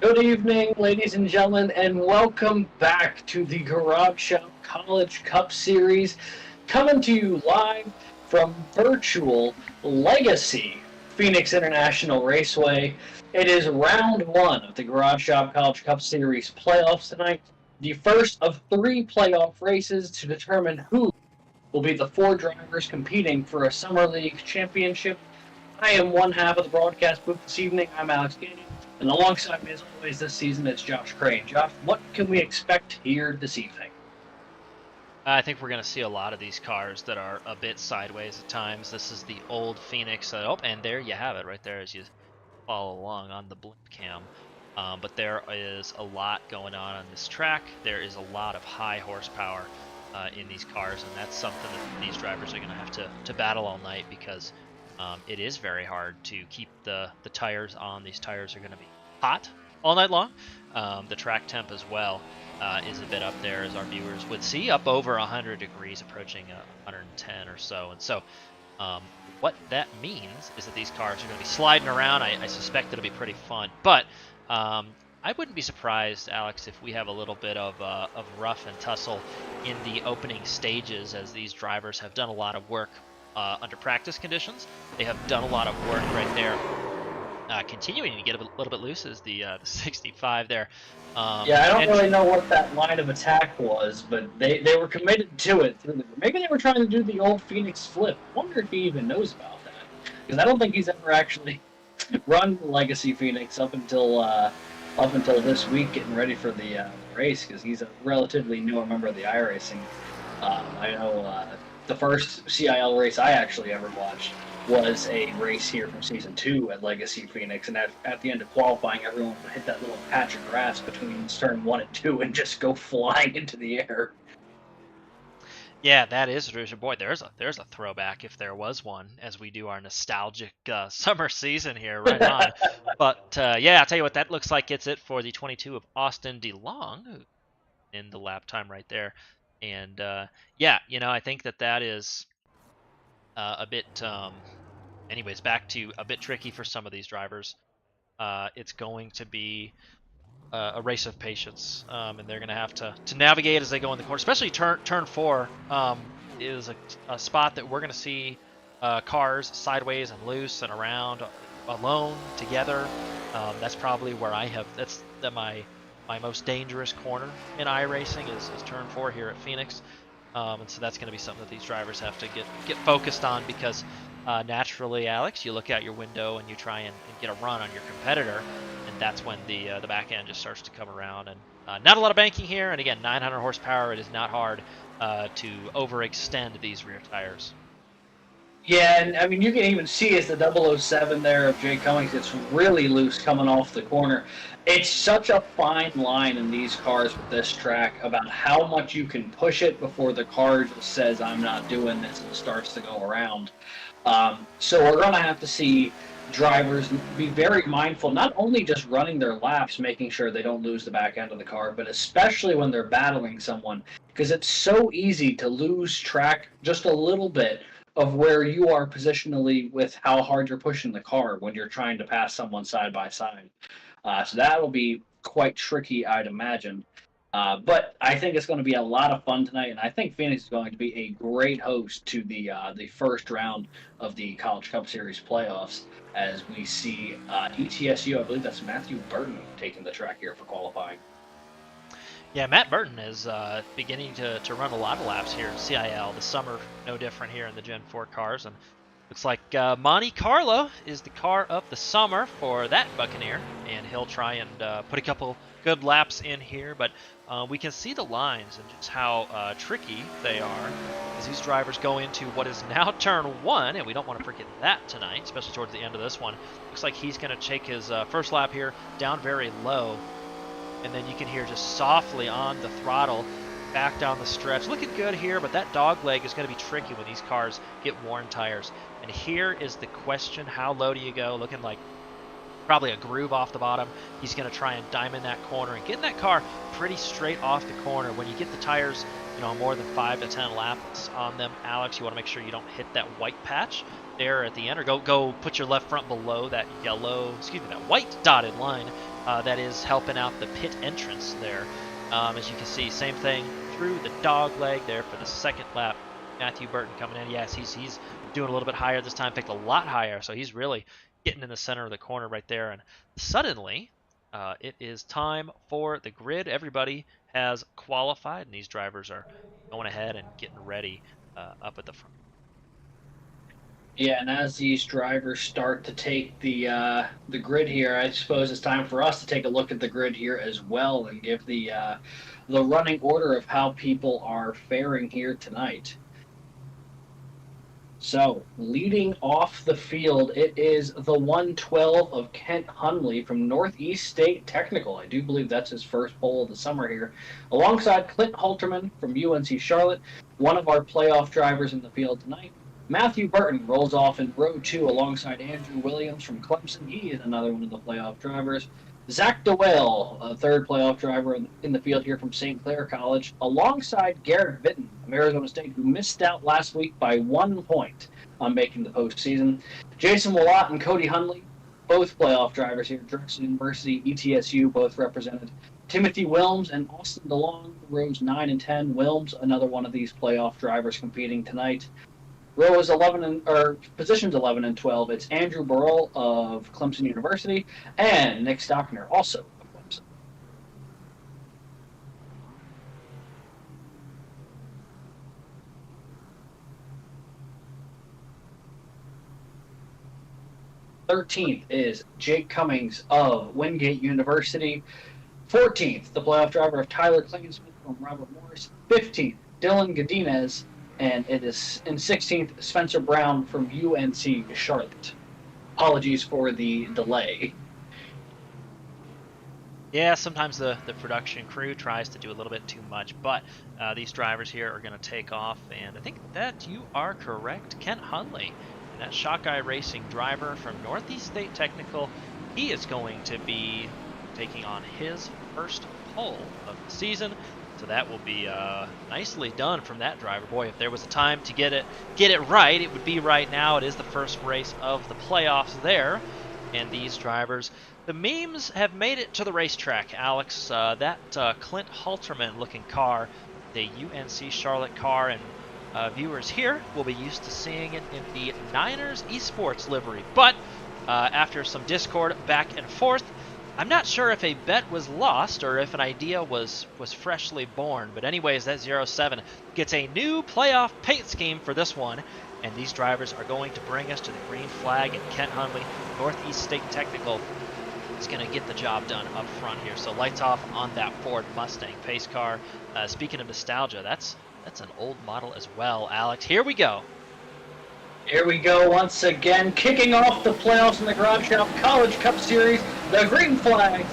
Good evening, ladies and gentlemen, and welcome back to the Garage Shop College Cup Series, coming to you live from virtual Legacy Phoenix International Raceway. It is round one of the Garage Shop College Cup Series playoffs tonight, the first of three playoff races to determine who will be the four drivers competing for a Summer League championship. I am one half of the broadcast booth this evening. I'm Alex Gagnon, and alongside me, as always, this season is Josh Crane. Josh, what can we expect here this evening? I think we're going to see a lot of these cars that are a bit sideways at times. This is the old Phoenix. Oh, and there you have it right there as you follow along on the blimp cam. But there is a lot going on this track. There is a lot of high horsepower in these cars, and that's something that these drivers are going to have to battle all night because it is very hard to keep the tires on. These tires are going to be hot all night long. The track temp as well is a bit up there, as our viewers would see, up over 100 degrees, approaching 110 or so. And so what that means is that these cars are going to be sliding around. I suspect it'll be pretty fun. But I wouldn't be surprised, Alex, if we have a little bit of rough and tussle in the opening stages, as these drivers have done a lot of work under practice conditions. They have done a lot of work right there. Continuing to get a little bit loose is the 65 there. Yeah, I don't really know what that line of attack was, but they were committed to it. Maybe they were trying to do the old Phoenix flip. I wonder if he even knows about that, because I don't think he's ever actually run Legacy Phoenix up until this week, getting ready for the race, because he's a relatively newer member of the iRacing. I know the first CIL race I actually ever watched was a race here from season 2 at Legacy Phoenix, and at the end of qualifying, everyone would hit that little patch of grass between turn 1 and 2 and just go flying into the air. Yeah, that is boy. There's a throwback if there was one, as we do our nostalgic summer season here. Right on. But yeah, I'll tell you what, that looks like it's it for the 22 of Austin DeLong in the lap time right there. And yeah, I think that is a bit. Anyways, back to a bit tricky for some of these drivers. It's going to be a race of patience, and they're going to have to navigate as they go in the corner. Especially turn 4 is a spot that we're going to see cars sideways and loose and around, alone, together. That's probably where that's my most dangerous corner in iRacing is turn 4 here at Phoenix. And so that's going to be something that these drivers have to get focused on, because naturally, Alex, you look out your window and you try and get a run on your competitor, and that's when the back end just starts to come around. And not a lot of banking here, and again, 900 horsepower. It is not hard to overextend these rear tires. Yeah, and I mean, you can even see as the 007 there of Jay Cummings, it's really loose coming off the corner. It's such a fine line in these cars with this track about how much you can push it before the car just says, I'm not doing this, and starts to go around. So we're going to have to see drivers be very mindful, not only just running their laps, making sure they don't lose the back end of the car, but especially when they're battling someone, because it's so easy to lose track just a little bit of where you are positionally with how hard you're pushing the car when you're trying to pass someone side by side. So that'll be quite tricky, I'd imagine. But I think it's going to be a lot of fun tonight, and I think Phoenix is going to be a great host to the first round of the College Cup Series playoffs, as we see ETSU. I believe that's Matthew Burton taking the track here for qualifying. Yeah, Matt Burton is beginning to run a lot of laps here in CIL. The summer, no different here in the Gen 4 cars. And looks like Monte Carlo is the car of the summer for that Buccaneer. And he'll try and put a couple good laps in here. But we can see the lines and just how tricky they are as these drivers go into what is now turn 1. And we don't want to forget that tonight, especially towards the end of this one. Looks like he's going to take his first lap here down very low. And then you can hear just softly on the throttle back down the stretch. Looking good here, but that dog leg is going to be tricky when these cars get worn tires. And here is the question: how low do you go? Looking like probably a groove off the bottom. He's going to try and diamond that corner and get in that car pretty straight off the corner. When you get the tires, more than 5 to 10 laps on them, Alex, you want to make sure you don't hit that white patch there at the end, or go put your left front below that that white dotted line. that is helping out the pit entrance there. As you can see, same thing through the dog leg there for the second lap. Matthew Burton coming in. Yes, he's doing a little bit higher this time, picked a lot higher, so he's really getting in the center of the corner right there. And suddenly, it is time for the grid. Everybody has qualified, and these drivers are going ahead and getting ready up at the front. Yeah, and as these drivers start to take the grid here, I suppose it's time for us to take a look at the grid here as well and give the running order of how people are faring here tonight. So, leading off the field, it is the 112 of Kent Hunley from Northeast State Technical. I do believe that's his first pole of the summer here. Alongside Clint Halterman from UNC Charlotte, one of our playoff drivers in the field tonight. Matthew Burton rolls off in row 2 alongside Andrew Williams from Clemson. He is another one of the playoff drivers. Zach DeWale, a third playoff driver in the field here from St. Clair College, alongside Garrett Vitton of Arizona State, who missed out last week by 1 point on making the postseason. Jason Willott and Cody Hunley, both playoff drivers here at Drexel University, ETSU, both represented. Timothy Wilms and Austin DeLong, rows 9 and 10. Wilms, another one of these playoff drivers competing tonight. Rows 11 or positions 11 and 12. It's Andrew Burrell of Clemson University and Nick Stockner, also of Clemson. '13th is Jake Cummings of Wingate University. 14th, the playoff driver of Tyler Klingensmith from Robert Morris. 15th, Dylan Godinez. And it is in 16th, Spencer Brown from UNC Charlotte. Apologies for the delay. Yeah, sometimes the production crew tries to do a little bit too much, but these drivers here are going to take off, and I think that you are correct. Kent Hunley, that Shockeye Racing driver from Northeast State Technical, he is going to be taking on his first pole of the season. So that will be nicely done from that driver. Boy, if there was a time to get it right, it would be right now. It is the first race of the playoffs there. And these drivers, the memes have made it to the racetrack, Alex. That Clint Halterman looking car, the UNC Charlotte car, and viewers here will be used to seeing it in the Niners Esports livery. But after some discord back and forth, I'm not sure if a bet was lost or if an idea was freshly born. But anyways, that 07 gets a new playoff paint scheme for this one. And these drivers are going to bring us to the green flag. And Kent Hunley, Northeast State Technical, is going to get the job done up front here. So lights off on that Ford Mustang pace car. Speaking of nostalgia, that's an old model as well, Alex. Here we go. Here we go once again, kicking off the playoffs in the Garage Shop College Cup Series. The green flags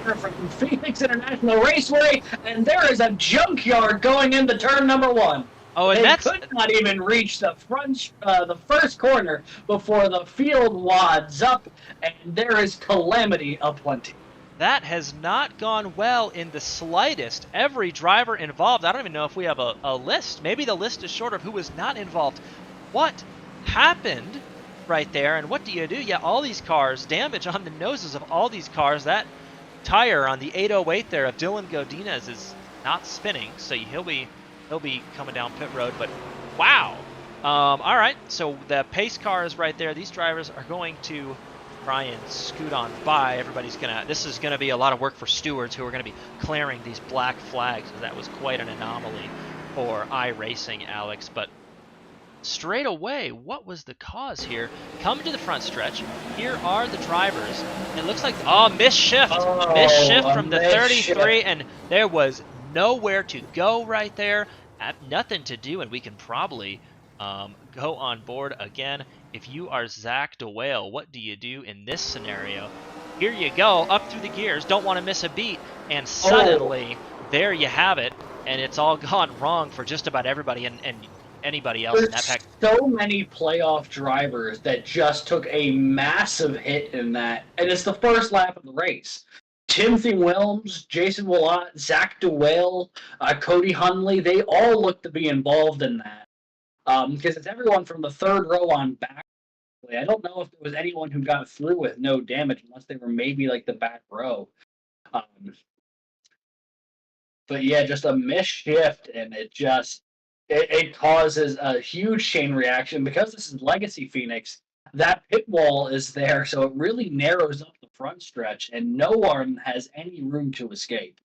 from Phoenix International Raceway, and there is a junkyard going into turn number 1. Oh, and they could not even reach the front, the first corner before the field wads up, and there is calamity aplenty. That has not gone well in the slightest. Every driver involved, I don't even know if we have a list. Maybe the list is short of who was not involved. What happened right there, and what do? Yeah, all these cars, damage on the noses of all these cars. That tire on the 808 there of Dylan Godinez is not spinning, so he'll be coming down pit road. But wow, all right, so the pace car is right there. These drivers are going to try and scoot on by. This is gonna be a lot of work for stewards who are gonna be clearing these black flags. That was quite an anomaly for iRacing, Alex. But straight away, what was the cause here? Coming to the front stretch, here are the drivers. It looks like, misshift from the 33, and there was nowhere to go right there. Nothing to do, and we can probably go on board again. If you are Zach DeWale, what do you do in this scenario? Here you go, up through the gears, don't want to miss a beat, and suddenly, there you have it, and it's all gone wrong for just about everybody, and anybody else in that pack. So many playoff drivers that just took a massive hit in that, and it's the first lap of the race. Timothy Wilms, Jason Willott, Zach DeWale, Cody Hunley, they all look to be involved in that. Because it's everyone from the third row on back I don't know if there was anyone who got through with no damage, unless they were maybe like the back row. Um, but yeah, just a misshift, and it causes a huge chain reaction because this is Legacy Phoenix. That pit wall is there, so it really narrows up the front stretch, and no one has any room to escape.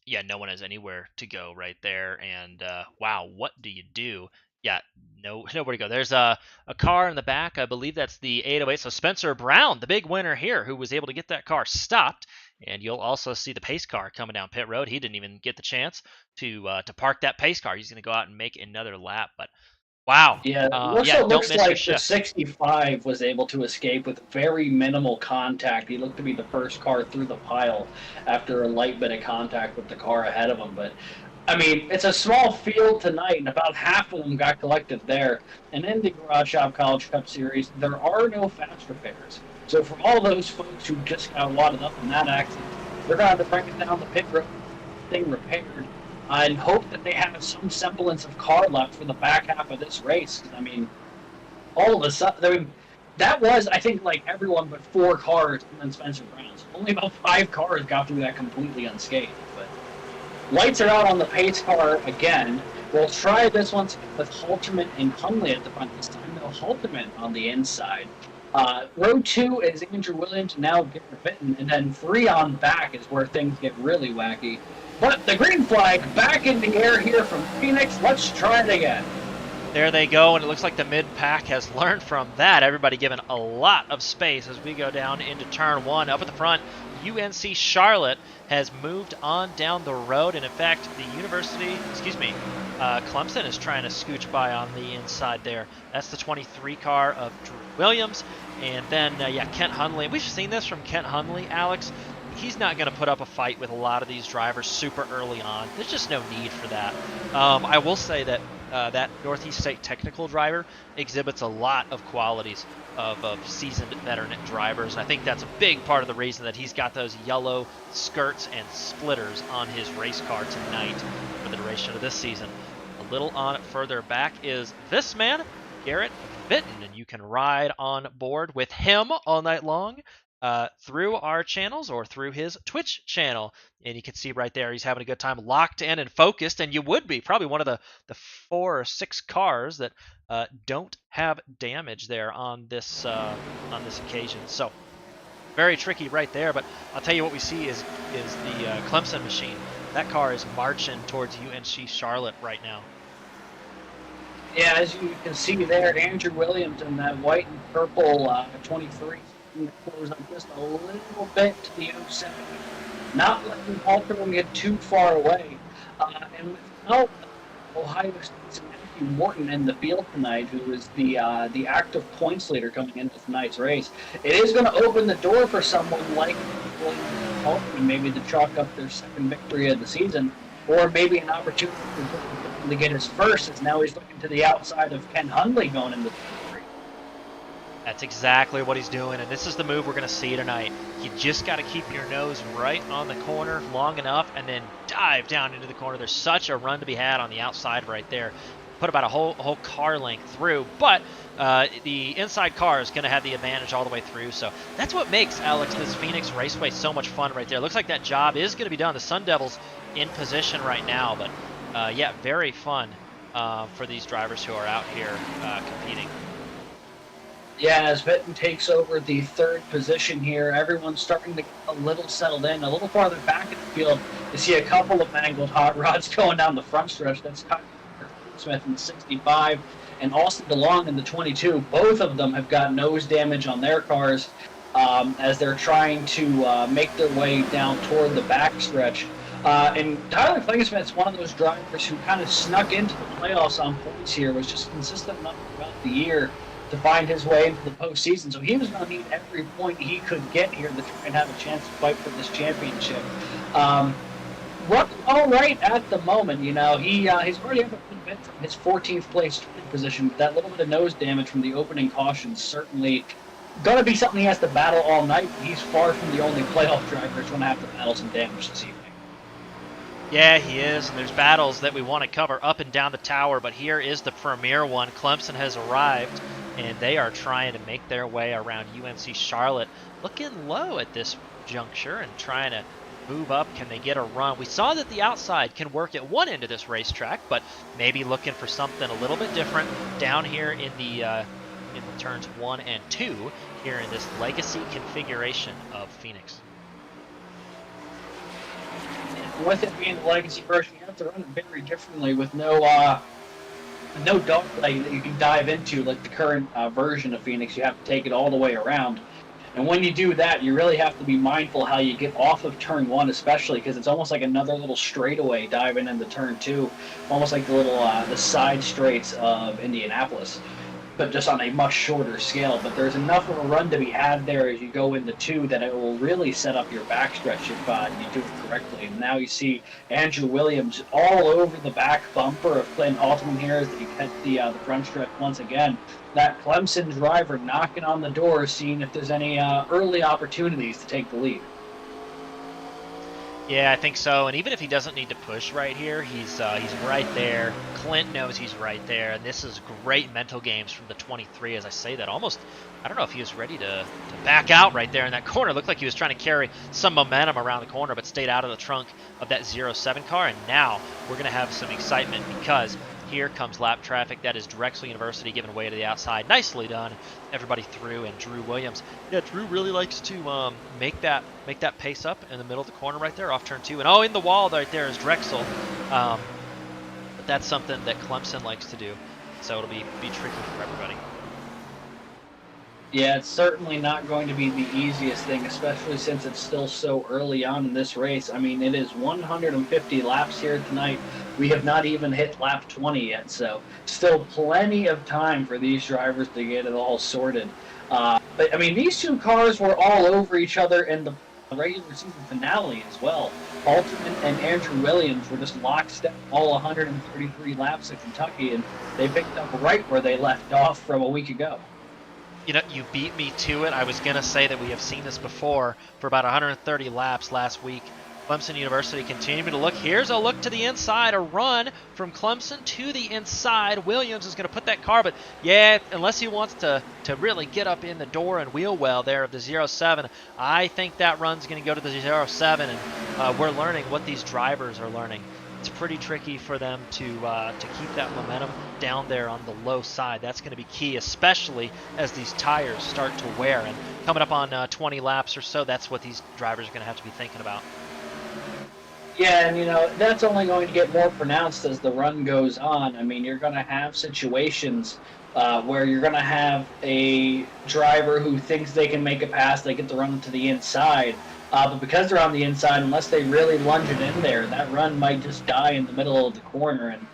Yeah, no one has anywhere to go right there. And wow, what do you do? Yeah, no, nowhere to go. There's a car in the back. I believe that's the 808. So Spencer Brown, the big winner here, who was able to get that car stopped. And you'll also see the pace car coming down pit road. He didn't even get the chance to park that pace car. He's going to go out and make another lap. But wow, Yeah, it yeah, also don't looks miss your like the shift. 65 was able to escape with very minimal contact. He looked to be the first car through the pile after a light bit of contact with the car ahead of him. But I mean, it's a small field tonight, and about half of them got collected there. And in the Garage Shop College Cup Series, there are no fast repairs. So for all those folks who just got wadded up in that accident, they're going to have to bring it down the pit road, thing repaired, and hope that they have some semblance of car left for the back half of this race. 'Cause, I mean, all of a sudden, I mean, that was, I think, like everyone but 4 cars and then Spencer Brown's. Only about 5 cars got through that completely unscathed. But lights are out on the pace car again. We'll try this once with Halterman and Hunley at the front this time. No, Halterman on the inside. Row 2 is Andrew Williams, and now Garrett Fitton, and then 3 on back is where things get really wacky. But the green flag back in the air here from Phoenix. Let's try it again. There they go, and it looks like the mid-pack has learned from that. Everybody given a lot of space as we go down into turn 1. Up at the front, UNC Charlotte has moved on down the road, and in fact, Clemson is trying to scooch by on the inside there. That's the 23 car of Drew Williams, and then, Kent Hunley. We've seen this from Kent Hunley, Alex. He's not going to put up a fight with a lot of these drivers super early on. There's just no need for that. I will say that that Northeast State technical driver exhibits a lot of qualities of seasoned veteran drivers. And I think that's a big part of the reason that he's got those yellow skirts and splitters on his race car tonight for the duration of this season. A little on further back is this man, Garrett Fitton, and you can ride on board with him all night long through our channels or through his Twitch channel. And you can see right there, he's having a good time, locked in and focused, and you would be probably one of the 4 or 6 cars that don't have damage there on this occasion. So very tricky right there, but I'll tell you what we see is the Clemson machine. That car is marching towards UNC Charlotte right now. Yeah, as you can see there, Andrew Williams in that white and purple 23 close up just a little bit to the 07, not letting Halterman get too far away. And without Ohio State's Matthew Morton in the field tonight, who is the active points leader coming into tonight's race, it is going to open the door for someone like Williams and Halterman maybe to chalk up their second victory of the season, or maybe an opportunity to get his first, as now he's looking to the outside of Ken Hunley going into the victory. That's exactly what he's doing, and this is the move we're going to see tonight. You just got to keep your nose right on the corner long enough and then dive down into the corner. There's such a run to be had on the outside right there. Put about a whole car length through, but the inside car is going to have the advantage all the way through. So that's what makes, Alex, this Phoenix Raceway so much fun right there. Looks like that job is going to be done. The Sun Devils in position right now, but yeah, very fun for these drivers who are out here competing. Yeah, as Fitton takes over the 3rd position here, everyone's starting to get a little settled in. A little farther back in the field, you see a couple of mangled hot rods going down the front stretch. That's Kyle Smith in the 65 and Austin DeLong in the 22. Both of them have got nose damage on their cars as they're trying to make their way down toward the back stretch. And Tyler Klingesmith's one of those drivers who kind of snuck into the playoffs on points here, was just consistent enough throughout the year to find his way into the postseason. So he was going to need every point he could get here to try and have a chance to fight for this championship. Running all right at the moment, you know. He's already up a little bit from his 14th place position. That little bit of nose damage from the opening caution certainly going to be something he has to battle all night. He's far from the only playoff driver who's going to have to battle some damage this evening. Yeah, he is, and there's battles that we want to cover up and down the tower, but here is the premier one. Clemson has arrived and they are trying to make their way around UNC Charlotte, looking low at this juncture and trying to move up. Can they get a run? We saw that the outside can work at one end of this racetrack, but maybe looking for something a little bit different down here in the turns 1 and 2 here in this legacy configuration of Phoenix. With it being the legacy version, you have to run it very differently with no dogleg that you can dive into like the current version of Phoenix. You have to take it all the way around. And when you do that, you really have to be mindful how you get off of turn 1, especially because it's almost like another little straightaway diving into turn 2, almost like the little the side straights of Indianapolis, but just on a much shorter scale. But there's enough of a run to be had there as you go into 2 that it will really set up your backstretch if you do it correctly. And now you see Andrew Williams all over the back bumper of Clinton Halterman here as he hit the front stretch once again. That Clemson driver knocking on the door, seeing if there's any early opportunities to take the lead. Yeah, I think so. And even if he doesn't need to push right here, he's right there. Clint knows he's right there, and this is great mental games from the 23. As I say that, almost, I don't know if he was ready to back out right there in that corner. It looked like he was trying to carry some momentum around the corner, but stayed out of the trunk of that 07 car. And now we're going to have some excitement because here comes lap traffic. That is Drexel University giving way to the outside. Nicely done. Everybody through, and Drew Williams. Yeah, Drew really likes to make that pace up in the middle of the corner right there off turn 2. And in the wall right there is Drexel. But that's something that Clemson likes to do. So it'll be tricky for everybody. Yeah, it's certainly not going to be the easiest thing, especially since it's still so early on in this race. I mean, it is 150 laps here tonight. We have not even hit lap 20 yet, so still plenty of time for these drivers to get it all sorted. But, I mean, these two cars were all over each other in the regular season finale as well. Halterman and Andrew Williams were just lockstep all 133 laps at Kentucky, and they picked up right where they left off from a week ago. You know, you beat me to it. I was going to say that we have seen this before for about 130 laps last week. Clemson University continuing to look. Here's a look to the inside, a run from Clemson to the inside. Williams is going to put that car, but yeah, unless he wants to really get up in the door and wheel well there of the 07, I think that run's going to go to the 07, and we're learning what these drivers are learning. It's pretty tricky for them to keep that momentum down there on the low side. That's going to be key, especially as these tires start to wear. And coming up on 20 laps or so, that's what these drivers are going to have to be thinking about. Yeah, and that's only going to get more pronounced as the run goes on. I mean, you're going to have situations where you're going to have a driver who thinks they can make a pass, they get the run to the inside. But because they're on the inside, unless they really lunge it in there, that run might just die in the middle of the corner. And,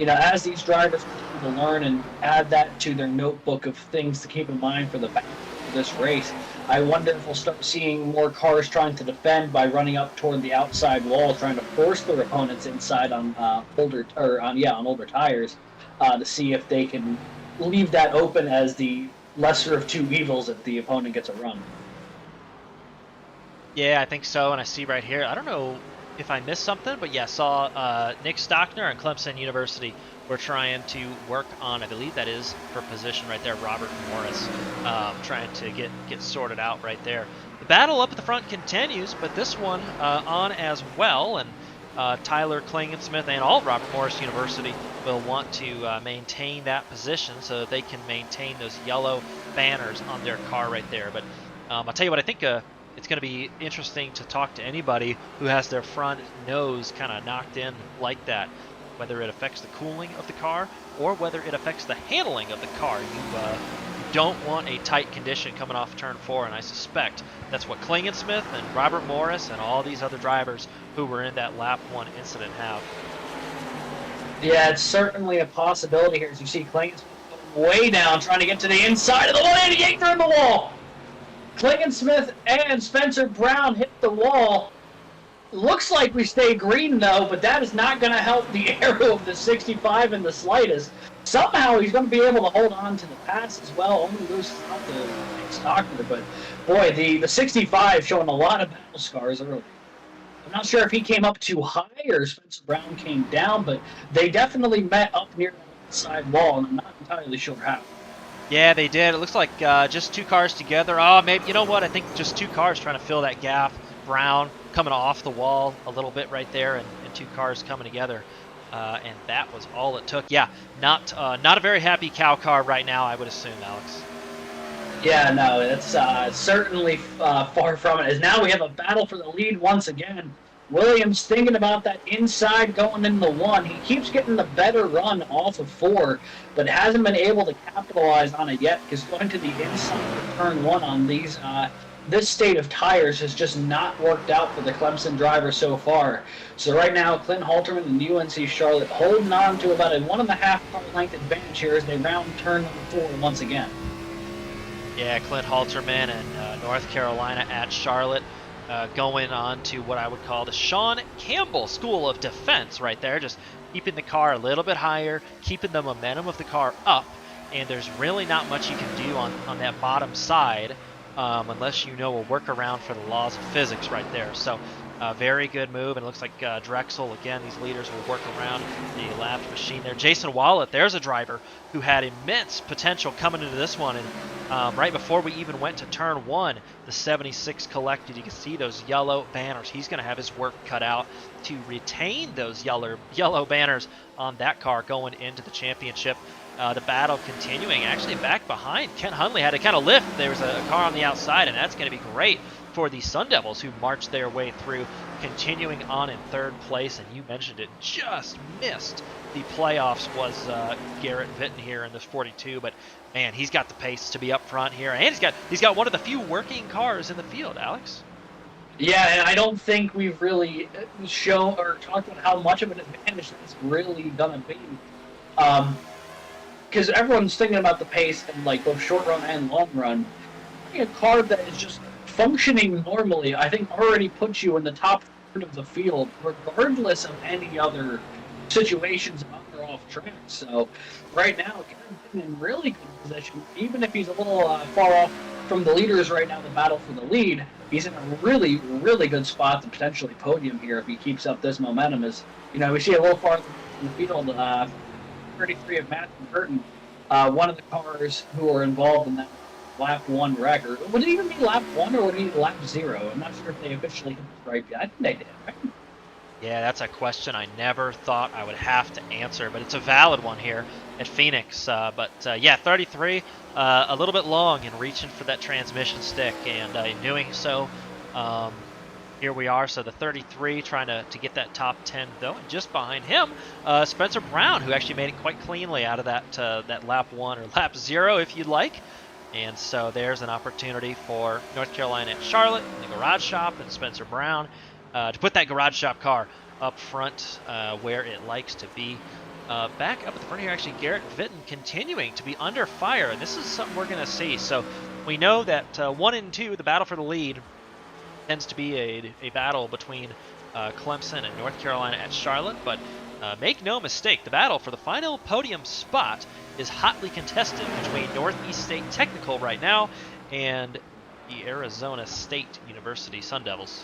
as these drivers continue to learn and add that to their notebook of things to keep in mind for the back of this race, I wonder if we'll start seeing more cars trying to defend by running up toward the outside wall, trying to force their opponents inside on older tires to see if they can leave that open as the lesser of two evils if the opponent gets a run. Yeah, I think so, and I see right here, I don't know if I missed something, but yeah, I saw Nick Stockner and Clemson University were trying to work on, I believe that is for position right there, Robert Morris, trying to get sorted out right there. The battle up at the front continues, but this one on as well, and Tyler Klingensmith and all Robert Morris University will want to maintain that position so that they can maintain those yellow banners on their car right there. But I'll tell you what, I think it's going to be interesting to talk to anybody who has their front nose kind of knocked in like that, whether it affects the cooling of the car or whether it affects the handling of the car. You don't want a tight condition coming off turn 4, and I suspect that's what Klingensmith and Robert Morris and all these other drivers who were in that lap 1 incident have. Yeah, it's certainly a possibility here as you see Klingensmith way down trying to get to the inside of the 188 through the wall. Klingensmith and Spencer Brown hit the wall. Looks like we stay green, though, but that is not going to help the arrow of the 65 in the slightest. Somehow he's going to be able to hold on to the pass as well. Only loses out to Stockner, but boy, the 65 showing a lot of battle scars early. I'm not sure if he came up too high or Spencer Brown came down, but they definitely met up near the side wall, and I'm not entirely sure how. Yeah, they did. It looks like just two cars together. Oh, maybe, you know what? I think just two cars trying to fill that gap. Brown coming off the wall a little bit right there, and two cars coming together. And that was all it took. Yeah, not a very happy cow car right now, I would assume, Alex. Yeah, no, it's certainly far from it. As now we have a battle for the lead once again. Williams thinking about that inside going into one. He keeps getting the better run off of 4, but hasn't been able to capitalize on it yet because going to the inside of turn 1 on these this state of tires has just not worked out for the Clemson driver so far. So right now, Clint Halterman and UNC Charlotte holding on to about a 1.5 car length advantage here as they round turn number 4 once again. Yeah, Clint Halterman and North Carolina at Charlotte going on to what I would call the Sean Campbell School of Defense right there, just keeping the car a little bit higher, keeping the momentum of the car up, and there's really not much you can do on that bottom side unless you know a workaround for the laws of physics right there. So very good move, and it looks like Drexel, again, these leaders will work around the lapped machine there. Jason Wallet, there's a driver who had immense potential coming into this one, and right before we even went to turn 1, the 76 collected. You can see those yellow banners. He's going to have his work cut out to retain those yellow banners on that car going into the championship. The battle continuing, actually back behind. Kent Hundley had to kind of lift. There was a car on the outside, and that's going to be great for the Sun Devils, who marched their way through, continuing on in 3rd place. And you mentioned it, just missed the playoffs was Garrett Vitton here in this 42. But man, he's got the pace to be up front here, and he's got one of the few working cars in the field, Alex. Yeah, and I don't think we've really shown or talked about how much of an advantage that's really gonna be. Because everyone's thinking about the pace in like both short run and long run. A car that is just functioning normally, I think, already puts you in the top third of the field, regardless of any other situations on or off track. So right now, Kevin's in really good position, even if he's a little far off from the leaders right now. The battle for the lead, he's in a really, really good spot to potentially podium here if he keeps up this momentum. As you know, we see a little farther in the field. 33 of Matthew Burton, one of the cars who are involved in that lap 1 wreck. Or would it even be lap 1 or would it be lap 0? I'm not sure if they officially hit the stripe yet. I think they did, right? Yeah, that's a question I never thought I would have to answer, but it's a valid one here at Phoenix. Yeah, 33, a little bit long in reaching for that transmission stick, and in doing so, here we are. So the 33 trying to get that top 10 though, and just behind him, Spencer Brown, who actually made it quite cleanly out of that lap 1 or lap 0, if you'd like. And so there's an opportunity for North Carolina at Charlotte, the garage shop, and Spencer Brown to put that garage shop car up front where it likes to be. Back up at the front here, actually, Garrett Vitton continuing to be under fire, and this is something we're going to see. So we know that 1 and 2, the battle for the lead, tends to be a battle between Clemson and North Carolina at Charlotte, but make no mistake, the battle for the final podium spot is hotly contested between Northeast State Technical right now and the Arizona State University Sun Devils.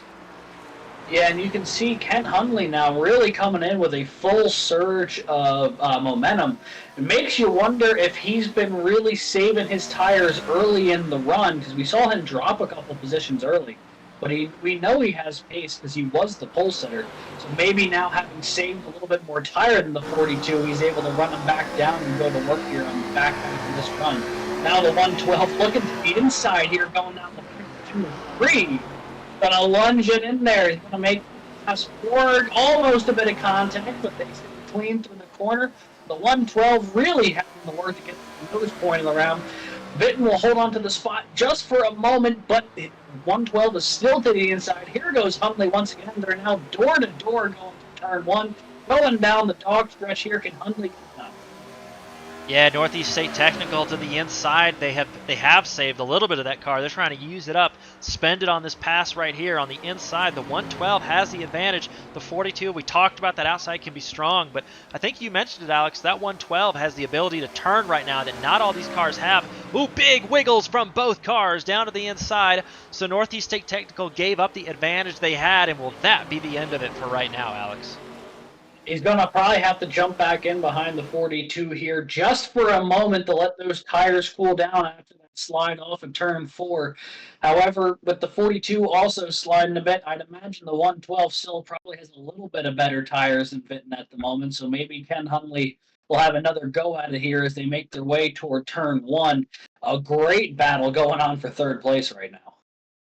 Yeah, and you can see Kent Hundley now really coming in with a full surge of momentum. It makes you wonder if he's been really saving his tires early in the run, because we saw him drop a couple positions early. But we know he has pace because he was the pole sitter. So maybe now, having saved a little bit more tire than the 42, he's able to run him back down and go to work here on the back half of this run. Now the 112 looking to the inside here, going down the 2-3. Gonna lunge it in there. He's gonna make pass forward, almost a bit of contact, but they sit clean through the corner. The 112 really having the work to get the nose pointing around. Vitton will hold on to the spot just for a moment, but 112 is still to the inside. Here goes Hundley once again. They're now door to door going to turn 1. Going down the dog stretch here. Can Hundley get up? Yeah, Northeast State Technical to the inside. They have saved a little bit of that car. They're trying to use it up, spend it on this pass right here on the inside. The 112 has the advantage. The 42, we talked about that outside can be strong, but I think you mentioned it, Alex. That 112 has the ability to turn right now that not all these cars have. Ooh, big wiggles from both cars down to the inside. So Northeast State Technical gave up the advantage they had, and will that be the end of it for right now, Alex? He's going to probably have to jump back in behind the 42 here just for a moment to let those tires cool down after that slide off of turn 4. However, with the 42 also sliding a bit, I'd imagine the 112 still probably has a little bit of better tires than Vinton at the moment. So maybe Ken Hunley will have another go at it here as they make their way toward turn 1. A great battle going on for third place right now.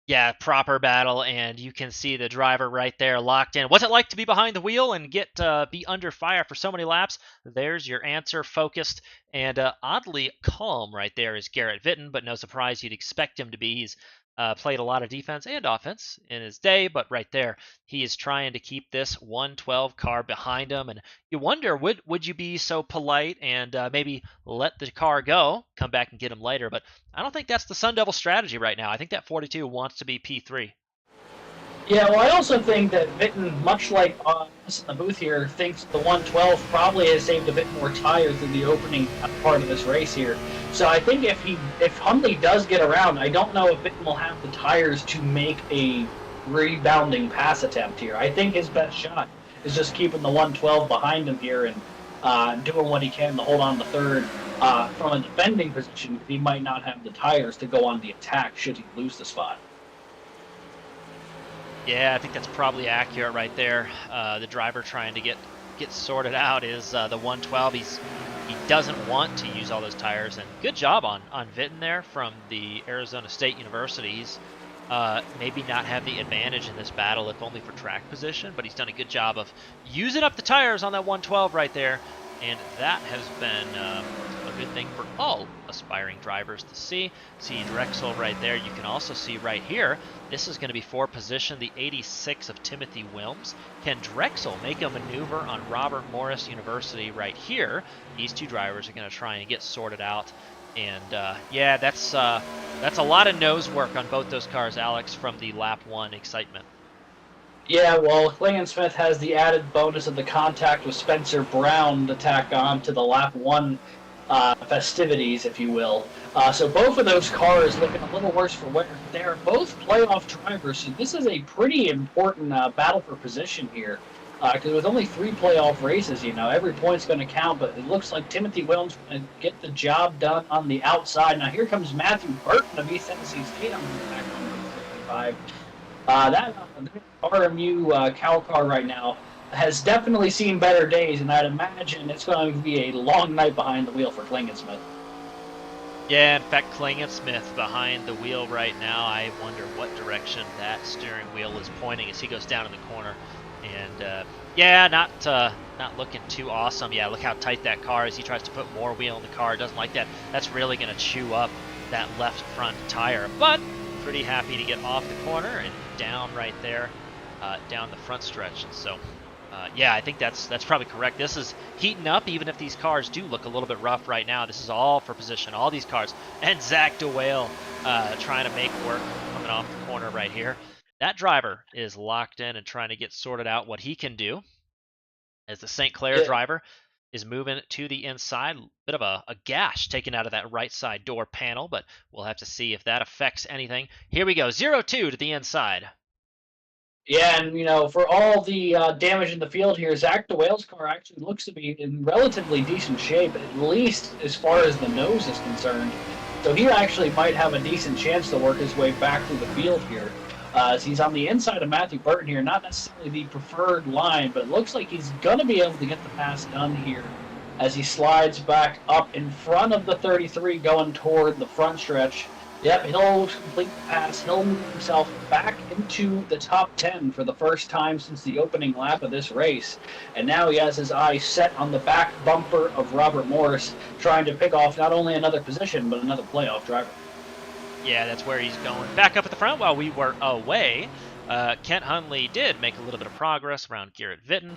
Yeah, proper battle, and you can see the driver right there locked in. What's it like to be behind the wheel and get be under fire for so many laps? There's your answer, focused and oddly calm right there is Garrett Vitton, but no surprise you'd expect him to be. He's played a lot of defense and offense in his day, but right there he is trying to keep this 112 car behind him. And you wonder, would you be so polite and maybe let the car go, come back and get him later? But I don't think that's the Sun Devil strategy right now. I think that 42 wants to be P3. Yeah, well, I also think that Vinton, much like us in the booth here, thinks the 112 probably has saved a bit more tires in the opening part of this race here. So I think if Hundley does get around, I don't know if Vinton will have the tires to make a rebounding pass attempt here. I think his best shot is just keeping the 112 behind him here and doing what he can to hold on to third from a defending position. He might not have the tires to go on the attack should he lose the spot. Yeah, I think that's probably accurate right there. The driver trying to get sorted out is the 112. He doesn't want to use all those tires, and good job on Vinton there from the Arizona State University. He's maybe not have the advantage in this battle, if only for track position, but he's done a good job of using up the tires on that 112 right there, and that has been a good thing for all aspiring drivers to see. See Drexel right there. You can also see right here, this is going to be for position, the 86 of Timothy Wilms. Can Drexel make a maneuver on Robert Morris University right here? These two drivers are going to try and get sorted out. And yeah, that's a lot of nose work on both those cars, Alex, from the lap 1 excitement. Yeah, well, Klingensmith has the added bonus of the contact with Spencer Brown to tack on to the lap 1 festivities, if you will. So both of those cars looking a little worse for wear. They're both playoff drivers, so this is a pretty important battle for position here. Because with only 3 playoff races, every point's going to count, but it looks like Timothy Williams going to get the job done on the outside. Now here comes Matthew Burton of East Tennessee State on the back number 55. That RMU cow car right now has definitely seen better days, and I'd imagine it's going to be a long night behind the wheel for Klingensmith. Yeah, in fact, Klingensmith behind the wheel right now. I wonder what direction that steering wheel is pointing as he goes down in the corner. And yeah, not looking too awesome. Yeah, look how tight that car is. He tries to put more wheel in the car. Doesn't like that. That's really going to chew up that left front tire. But pretty happy to get off the corner and down right there, down the front stretch. And so, yeah, I think that's probably correct. This is heating up, even if these cars do look a little bit rough right now. This is all for position, all these cars. And Zach DeWale trying to make work coming off the corner right here. That driver is locked in and trying to get sorted out what he can do. As the St. Clair driver is moving to the inside. Bit of a gash taken out of that right side door panel, but we'll have to see if that affects anything. Here we go, 0-2 to the inside. Yeah, and for all the damage in the field here, Zach DeWale's car actually looks to be in relatively decent shape, at least as far as the nose is concerned. So he actually might have a decent chance to work his way back through the field here. As he's on the inside of Matthew Burton here, not necessarily the preferred line, but it looks like he's going to be able to get the pass done here as he slides back up in front of the 33 going toward the front stretch. Yep, he'll complete the pass. He'll move himself back into the top 10 for the first time since the opening lap of this race. And now he has his eyes set on the back bumper of Robert Morris, trying to pick off not only another position, but another playoff driver. Yeah, that's where he's going. Back up at the front while we were away. Kent Hunley did make a little bit of progress around Garrett Vitton.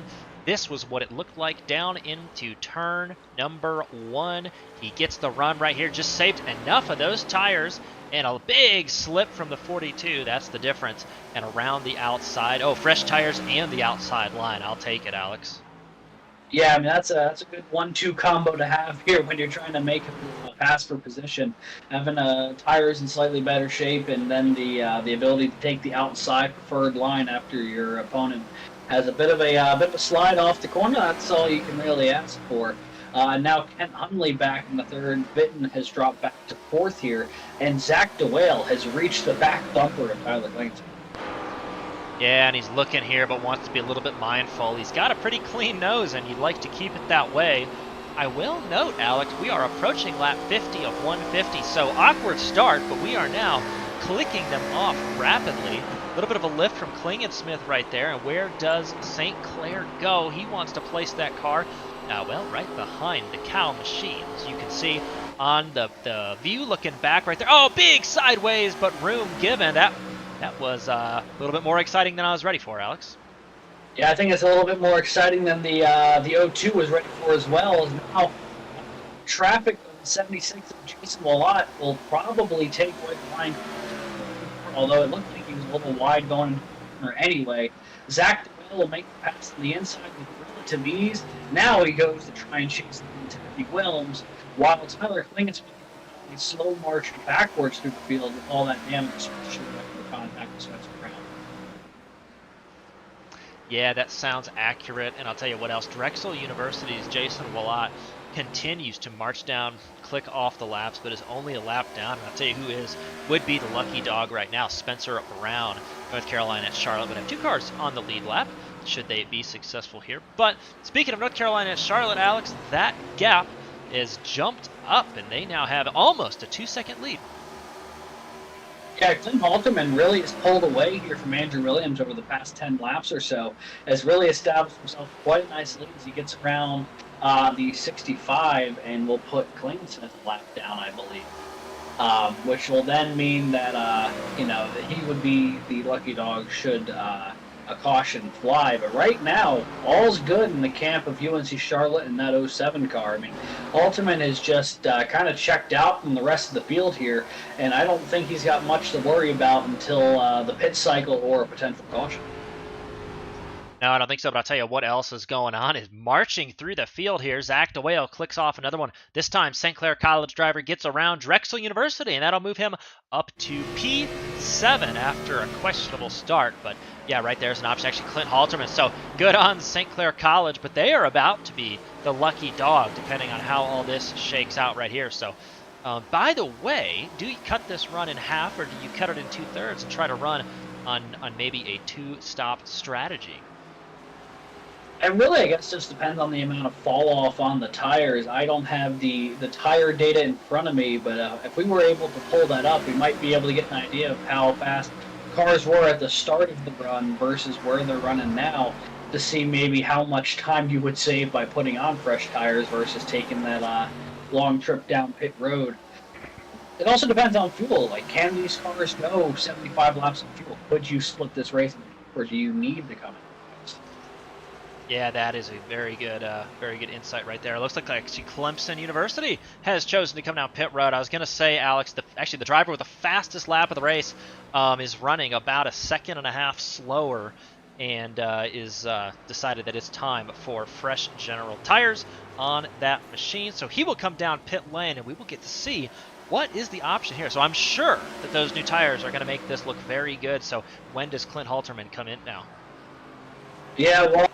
This was what it looked like down into turn number 1. He gets the run right here, just saved enough of those tires, and a big slip from the 42. That's the difference. And around the outside. Oh, fresh tires and the outside line. I'll take it, Alex. Yeah, I mean, that's a good 1-2 combo to have here when you're trying to make a pass for position. Having tires in slightly better shape and then the ability to take the outside preferred line after your opponent has a bit of a slide off the corner. That's all you can really ask for. Now Kent Hunley back in the third. Bitton has dropped back to fourth here, and Zach DeWale has reached the back bumper of Tyler Clinton. Yeah, and he's looking here, but wants to be a little bit mindful. He's got a pretty clean nose, and you'd like to keep it that way. I will note, Alex, we are approaching lap 50 of 150, so awkward start, but we are now clicking them off rapidly. A little bit of a lift from Klingensmith right there, and where does St. Clair go? He wants to place that car, well, right behind the cow machine. As you can see on the view looking back right there. Oh, big sideways, but room given. That was a little bit more exciting than I was ready for, Alex. Yeah, I think it's a little bit more exciting than the 02 was ready for as well. Now, traffic on 76 of Jason Willott will probably take away the line, although it looked like he was a little wide going anyway. Zach DeWale will make the pass on the inside with relative ease. Now he goes to try and chase Timothy Williams, while Tyler Klingensmith is slow marching backwards through the field with all that damage, especially after the contact with Spencer Brown. Yeah, that sounds accurate, and I'll tell you what else. Drexel University's Jason Willott continues to march down, click off the laps, but is only a lap down. And I'll tell you who would be the lucky dog right now, Spencer Brown. North Carolina at Charlotte would have 2 cars on the lead lap, should they be successful here. But speaking of North Carolina at Charlotte, Alex, that gap is jumped up, and they now have almost a 2-second lead. Yeah, Clint Halterman really has pulled away here from Andrew Williams over the past 10 laps or so, has really established himself quite a nice lead as he gets around the 65 and will put Klingensmith a lap down, I believe, which will then mean that, that he would be the lucky dog should a caution fly. But right now, all's good in the camp of UNC Charlotte and that 07 car. I mean, Halterman has just kind of checked out from the rest of the field here, and I don't think he's got much to worry about until the pit cycle or a potential caution. No, I don't think so, but I'll tell you what else is going on is marching through the field here. Zach DeWale clicks off another one. This time, St. Clair College driver gets around Drexel University, and that'll move him up to P7 after a questionable start. But yeah, right there's an option. Actually, Clint Halterman. So good on St. Clair College, but they are about to be the lucky dog, depending on how all this shakes out right here. So by the way, do you cut this run in half, or do you cut it in 2/3 and try to run on maybe a 2-stop strategy? And really, I guess, just depends on the amount of fall off on the tires. I don't have the tire data in front of me, but if we were able to pull that up, we might be able to get an idea of how fast cars were at the start of the run versus where they're running now, to see maybe how much time you would save by putting on fresh tires versus taking that long trip down pit road. It also depends on fuel. Like, can these cars go 75 laps of fuel? Could you split this race, or do you need to come in? Yeah, that is a very good insight right there. It looks like actually Clemson University has chosen to come down pit road. I was going to say, Alex, the driver with the fastest lap of the race is running about a 1.5 seconds slower, and is decided that it's time for fresh General tires on that machine. So he will come down pit lane, and we will get to see what is the option here. So I'm sure that those new tires are going to make this look very good. So when does Clint Halterman come in now? Yeah, well,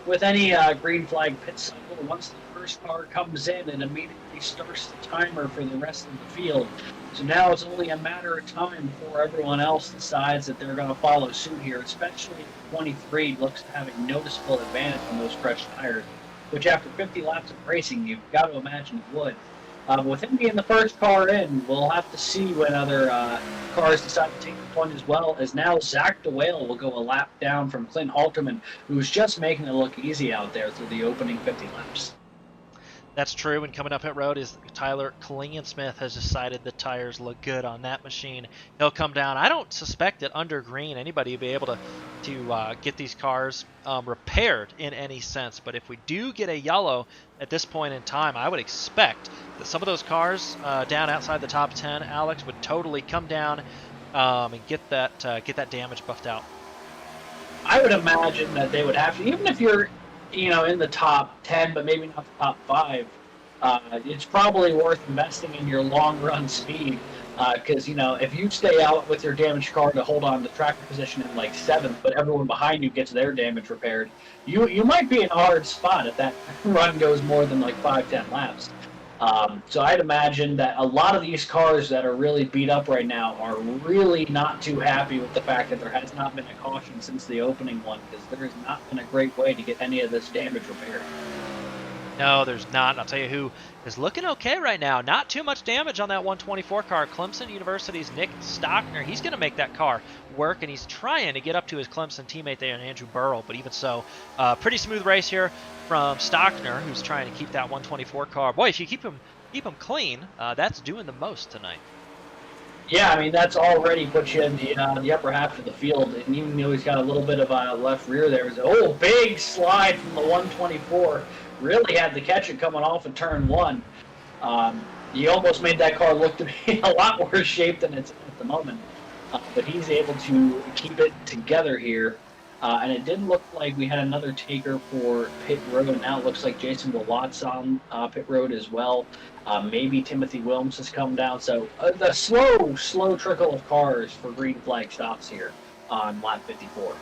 with any green flag pit cycle, once the first car comes in, it immediately starts the timer for the rest of the field. So now it's only a matter of time before everyone else decides that they're going to follow suit here, especially if 23 looks to have a noticeable advantage on those fresh tires, which after 50 laps of racing, you've got to imagine it would. With him being the first car in, we'll have to see when other cars decide to take the plunge as well, as now Zach DeWale will go a lap down from Clint Halterman, who's just making it look easy out there through the opening 50 laps. That's true, and coming up pit road is Tyler Klingensmith has decided the tires look good on that machine. He'll come down. I don't suspect that under green anybody will be able to get these cars repaired in any sense, but if we do get a yellow at this point in time, I would expect that some of those cars down outside the top 10, Alex, would totally come down and get that damage buffed out. I would imagine that they would have to, even if you're in the top 10, but maybe not the top 5, it's probably worth investing in your long run speed Because, if you stay out with your damaged car to hold on to track position in like 7th, but everyone behind you gets their damage repaired, you might be in a hard spot if that run goes more than like 5-10 laps. So I'd imagine that a lot of these cars that are really beat up right now are really not too happy with the fact that there has not been a caution since the opening one, because there has not been a great way to get any of this damage repaired. No, there's not. I'll tell you who is looking okay right now. Not too much damage on that 124 car. Clemson University's Nick Stockner. He's going to make that car work, and he's trying to get up to his Clemson teammate there, Andrew Burrell. But even so, pretty smooth race here from Stockner, who's trying to keep that 124 car. Boy, if you keep him clean, that's doing the most tonight. Yeah, I mean, that's already put you in the upper half of the field. And even though he's got a little bit of a left rear there, big slide from the 124. Really had to catch it coming off of turn 1. He almost made that car look to be a lot worse shape than it's at the moment. But he's able to keep it together here. And it did look like we had another taker for pit road. Now it looks like Jason Willott's on pit road as well. Maybe Timothy Williams has come down. So the slow trickle of cars for green flag stops here on lap 54.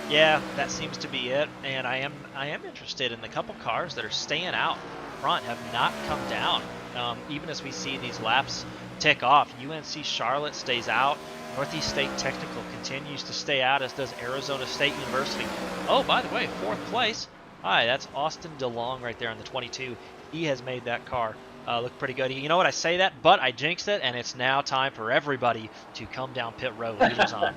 Yeah, that seems to be it, and I am interested in the couple cars that are staying out front, have not come down. Even as we see these laps tick off, UNC Charlotte stays out, Northeast State Technical continues to stay out, as does Arizona State University. Oh, by the way, 4th place. Hi, that's Austin DeLong right there in the 22. He has made that car look pretty good. You know what, I say that, but I jinxed it, and it's now time for everybody to come down pit road. Leaders on.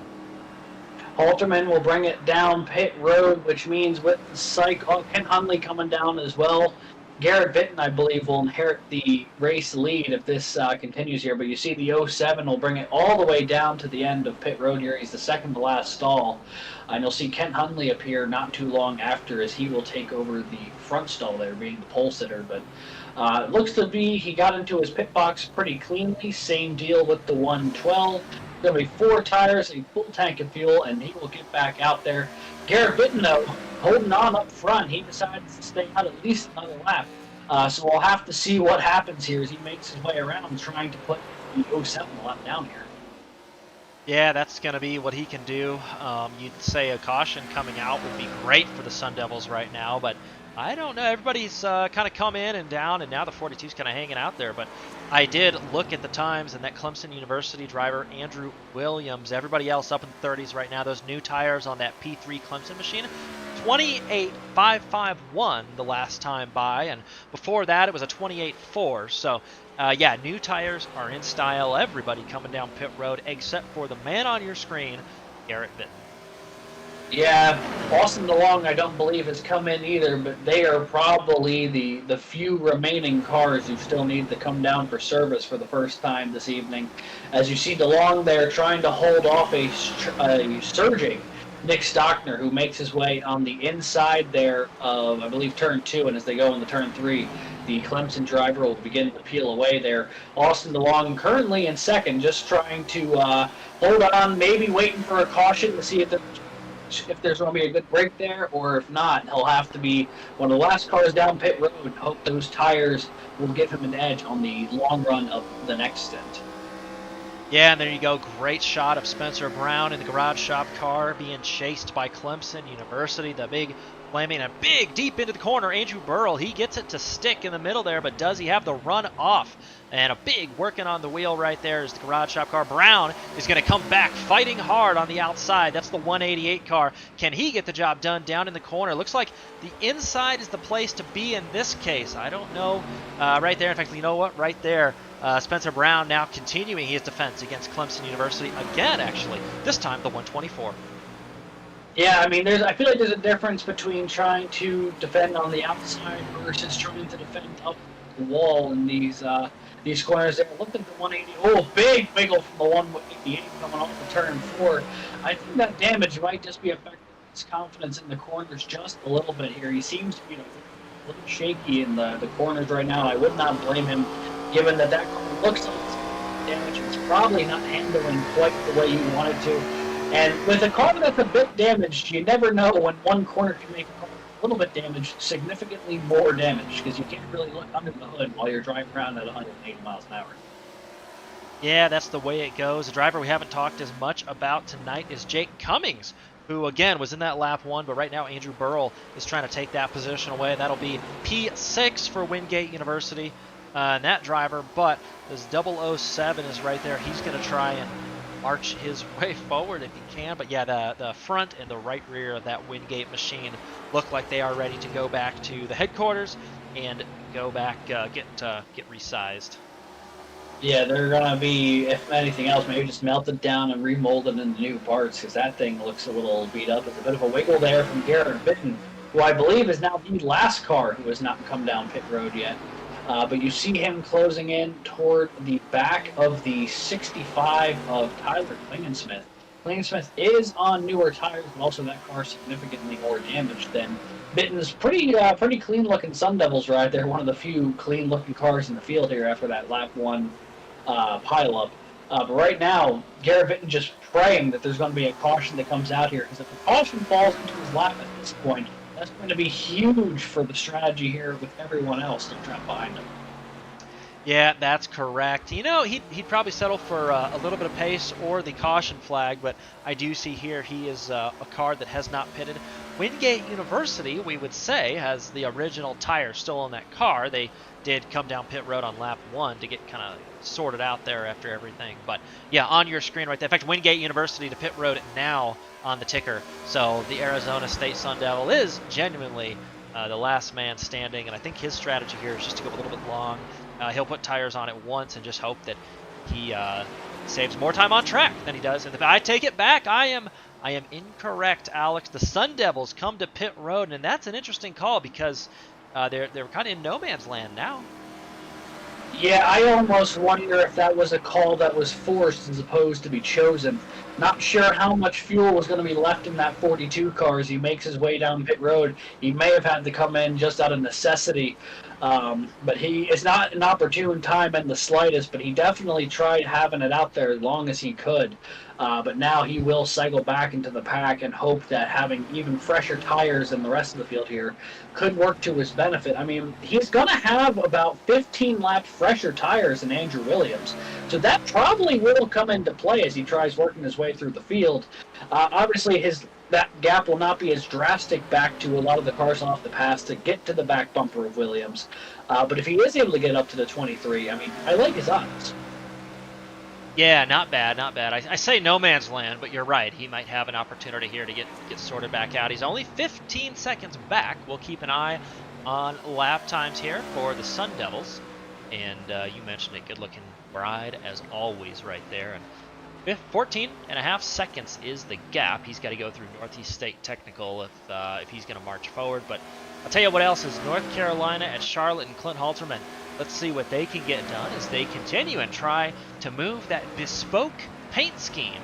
Halterman will bring it down pit road, which means with Ken Hunley coming down as well. Garrett Vinton, I believe, will inherit the race lead if this continues here. But you see the 07 will bring it all the way down to the end of pit road here. He's the second to last stall. And you'll see Ken Hunley appear not too long after, as he will take over the front stall there, being the pole sitter. But it looks to be he got into his pit box pretty cleanly. Same deal with the 112. Going to be 4 tires, a full tank of fuel, and he will get back out there. Garrett Vinton, though, holding on up front. He decides to stay out at least another lap. So we'll have to see what happens here as he makes his way around, trying to put the 07 lap down here. Yeah, that's going to be what he can do. You'd say a caution coming out would be great for the Sun Devils right now, but I don't know. Everybody's kind of come in and down, and now the 42's kind of hanging out there. But I did look at the times, and that Clemson University driver, Andrew Williams, everybody else up in the 30s right now, those new tires on that P3 Clemson machine, 28.551 the last time by, and before that it was a 28.4. So, yeah, new tires are in style. Everybody coming down pit road except for the man on your screen, Garrett Vinton. Yeah, Austin DeLong, I don't believe, has come in either, but they are probably the few remaining cars who still need to come down for service for the first time this evening. As you see DeLong there trying to hold off a surging Nick Stockner, who makes his way on the inside there of, I believe, turn 2, and as they go into turn 3, the Clemson driver will begin to peel away there. Austin DeLong currently in second, just trying to hold on, maybe waiting for a caution to see if there's going to be a good break there, or if not, he'll have to be one of the last cars down pit road. Hope those tires will give him an edge on the long run of the next stint. Yeah, and there you go. Great shot of Spencer Brown in the garage shop car being chased by Clemson University. The big slamming a big deep into the corner. Andrew Burrell, he gets it to stick in the middle there, but does he have the run off? And a big working on the wheel right there is the garage shop car. Brown is going to come back fighting hard on the outside. That's the 188 car. Can he get the job done down in the corner? Looks like the inside is the place to be in this case. I don't know. Right there. In fact, you know what? Right there. Spencer Brown now continuing his defense against Clemson University again, actually. This time the 124. Yeah, I mean, I feel like there's a difference between trying to defend on the outside versus trying to defend up the wall in these corners. They're looking at the 180. Oh, big wiggle from the 188 coming off the turn 4. I think that damage might just be affecting his confidence in the corners just a little bit here. He seems to be a little shaky in the corners right now. I would not blame him, given that corner looks like it's damage. It's probably not handling quite the way you want it to. And with a car that's a bit damaged, you never know when one corner can make a car a little bit damaged, significantly more damage, because you can't really look under the hood while you're driving around at 180 miles an hour. Yeah, that's the way it goes. The driver we haven't talked as much about tonight is Jake Cummings, who again was in that lap 1, but right now Andrew Burrell is trying to take that position away. That'll be P6 for Wingate University, and that driver, but this 007 is right there. He's going to try and march his way forward if he can. But yeah, the front and the right rear of that Wingate machine look like they are ready to go back to the headquarters and go back, get resized. Yeah, they're gonna be, if anything else, maybe just melted down and remolded into new parts because that thing looks a little beat up. It's a bit of a wiggle there from Garrett Fitton, who I believe is now the last car who has not come down pit road yet. But you see him closing in toward the back of the 65 of Tyler Klingensmith. Klingensmith is on newer tires, but also that car significantly more damaged than Bitten's pretty clean-looking Sun Devils ride there. One of the few clean-looking cars in the field here after that lap 1 pileup. But right now, Garrett Fitton just praying that there's going to be a caution that comes out here, because if the caution falls into his lap at this point, that's going to be huge for the strategy here with everyone else to trap behind him. Yeah, that's correct. You know, he'd probably settle for a little bit of pace or the caution flag, but I do see here he is a car that has not pitted. Wingate University, we would say, has the original tire still on that car. They did come down pit road on lap 1 to get kind of sorted out there after everything. But yeah, on your screen right there. In fact, Wingate University to pit road now on the ticker. So the Arizona State Sun Devil is genuinely the last man standing, and I think his strategy here is just to go a little bit long. He'll put tires on it once and just hope that he saves more time on track than he does. And I take it back. I am incorrect, Alex. The Sun Devils come to pit road, and that's an interesting call because they're kind of in no man's land now. Yeah, I almost wonder if that was a call that was forced as opposed to be chosen. Not sure how much fuel was going to be left in that 42 car as he makes his way down pit road. He may have had to come in just out of necessity. But it's not an opportune time in the slightest, but he definitely tried having it out there as long as he could. But now he will cycle back into the pack and hope that having even fresher tires than the rest of the field here could work to his benefit. I mean, he's going to have about 15 laps fresher tires than Andrew Williams. So that probably will come into play as he tries working his way through the field. Obviously, that gap will not be as drastic back to a lot of the cars off the pass to get to the back bumper of Williams. But if he is able to get up to the 23, I mean, I like his odds. Yeah, not bad, not bad. I say no man's land, but you're right. He might have an opportunity here to get sorted back out. He's only 15 seconds back. We'll keep an eye on lap times here for the Sun Devils. And you mentioned it, good-looking ride as always right there. And 14 and a half seconds is the gap. He's got to go through Northeast State Technical if he's going to march forward. But I'll tell you what else is North Carolina at Charlotte and Clint Halterman. Let's see what they can get done as they continue and try to move that bespoke paint scheme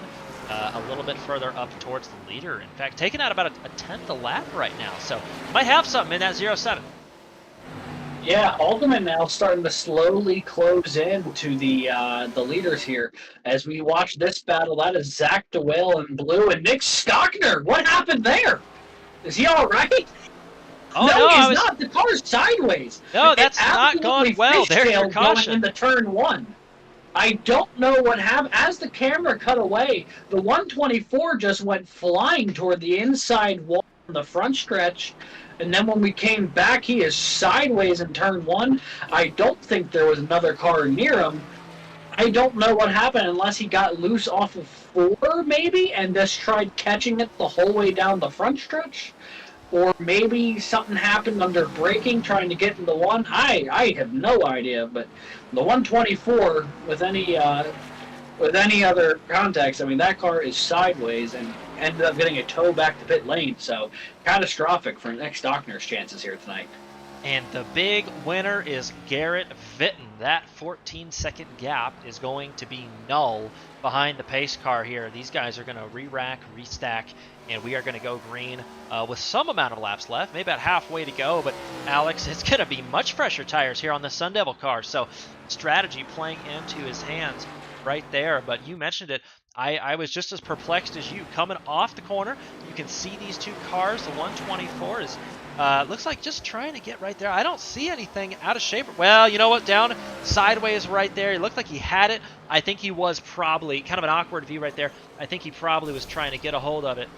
a little bit further up towards the leader. In fact, taking out about a tenth a lap right now. So might have something in that 07. Yeah, Alderman now starting to slowly close in to the leaders here as we watch this battle. That is Zach DeWale in blue and Nick Stockner. What happened there? Is he all right? Oh, no, he's was... not. The car's sideways. No, that's not gone well. There's your caution. Going into turn 1. I don't know what happened. As the camera cut away, the 124 just went flying toward the inside wall on the front stretch. And then when we came back, he is sideways in turn 1. I don't think there was another car near him. I don't know what happened unless he got loose off of 4, maybe, and just tried catching it the whole way down the front stretch. Or maybe something happened under braking, trying to get into 1. I have no idea, but the 124, with any other context, I mean, that car is sideways and ended up getting a tow back to pit lane, so catastrophic for Nick Stockner's chances here tonight. And the big winner is Garrett Fitton. That 14-second gap is going to be null behind the pace car here. These guys are going to re-rack, restack, and we are going to go green with some amount of laps left, maybe about halfway to go. But Alex, it's going to be much fresher tires here on the Sun Devil car, so strategy playing into his hands right there. But you mentioned it. I was just as perplexed as you. Coming off the corner, you can see these two cars. The 124 is looks like just trying to get right there. I don't see anything out of shape. Well, you know what? Down sideways right there. It looked like he had it. I think he was probably kind of an awkward view right there. I think he probably was trying to get a hold of it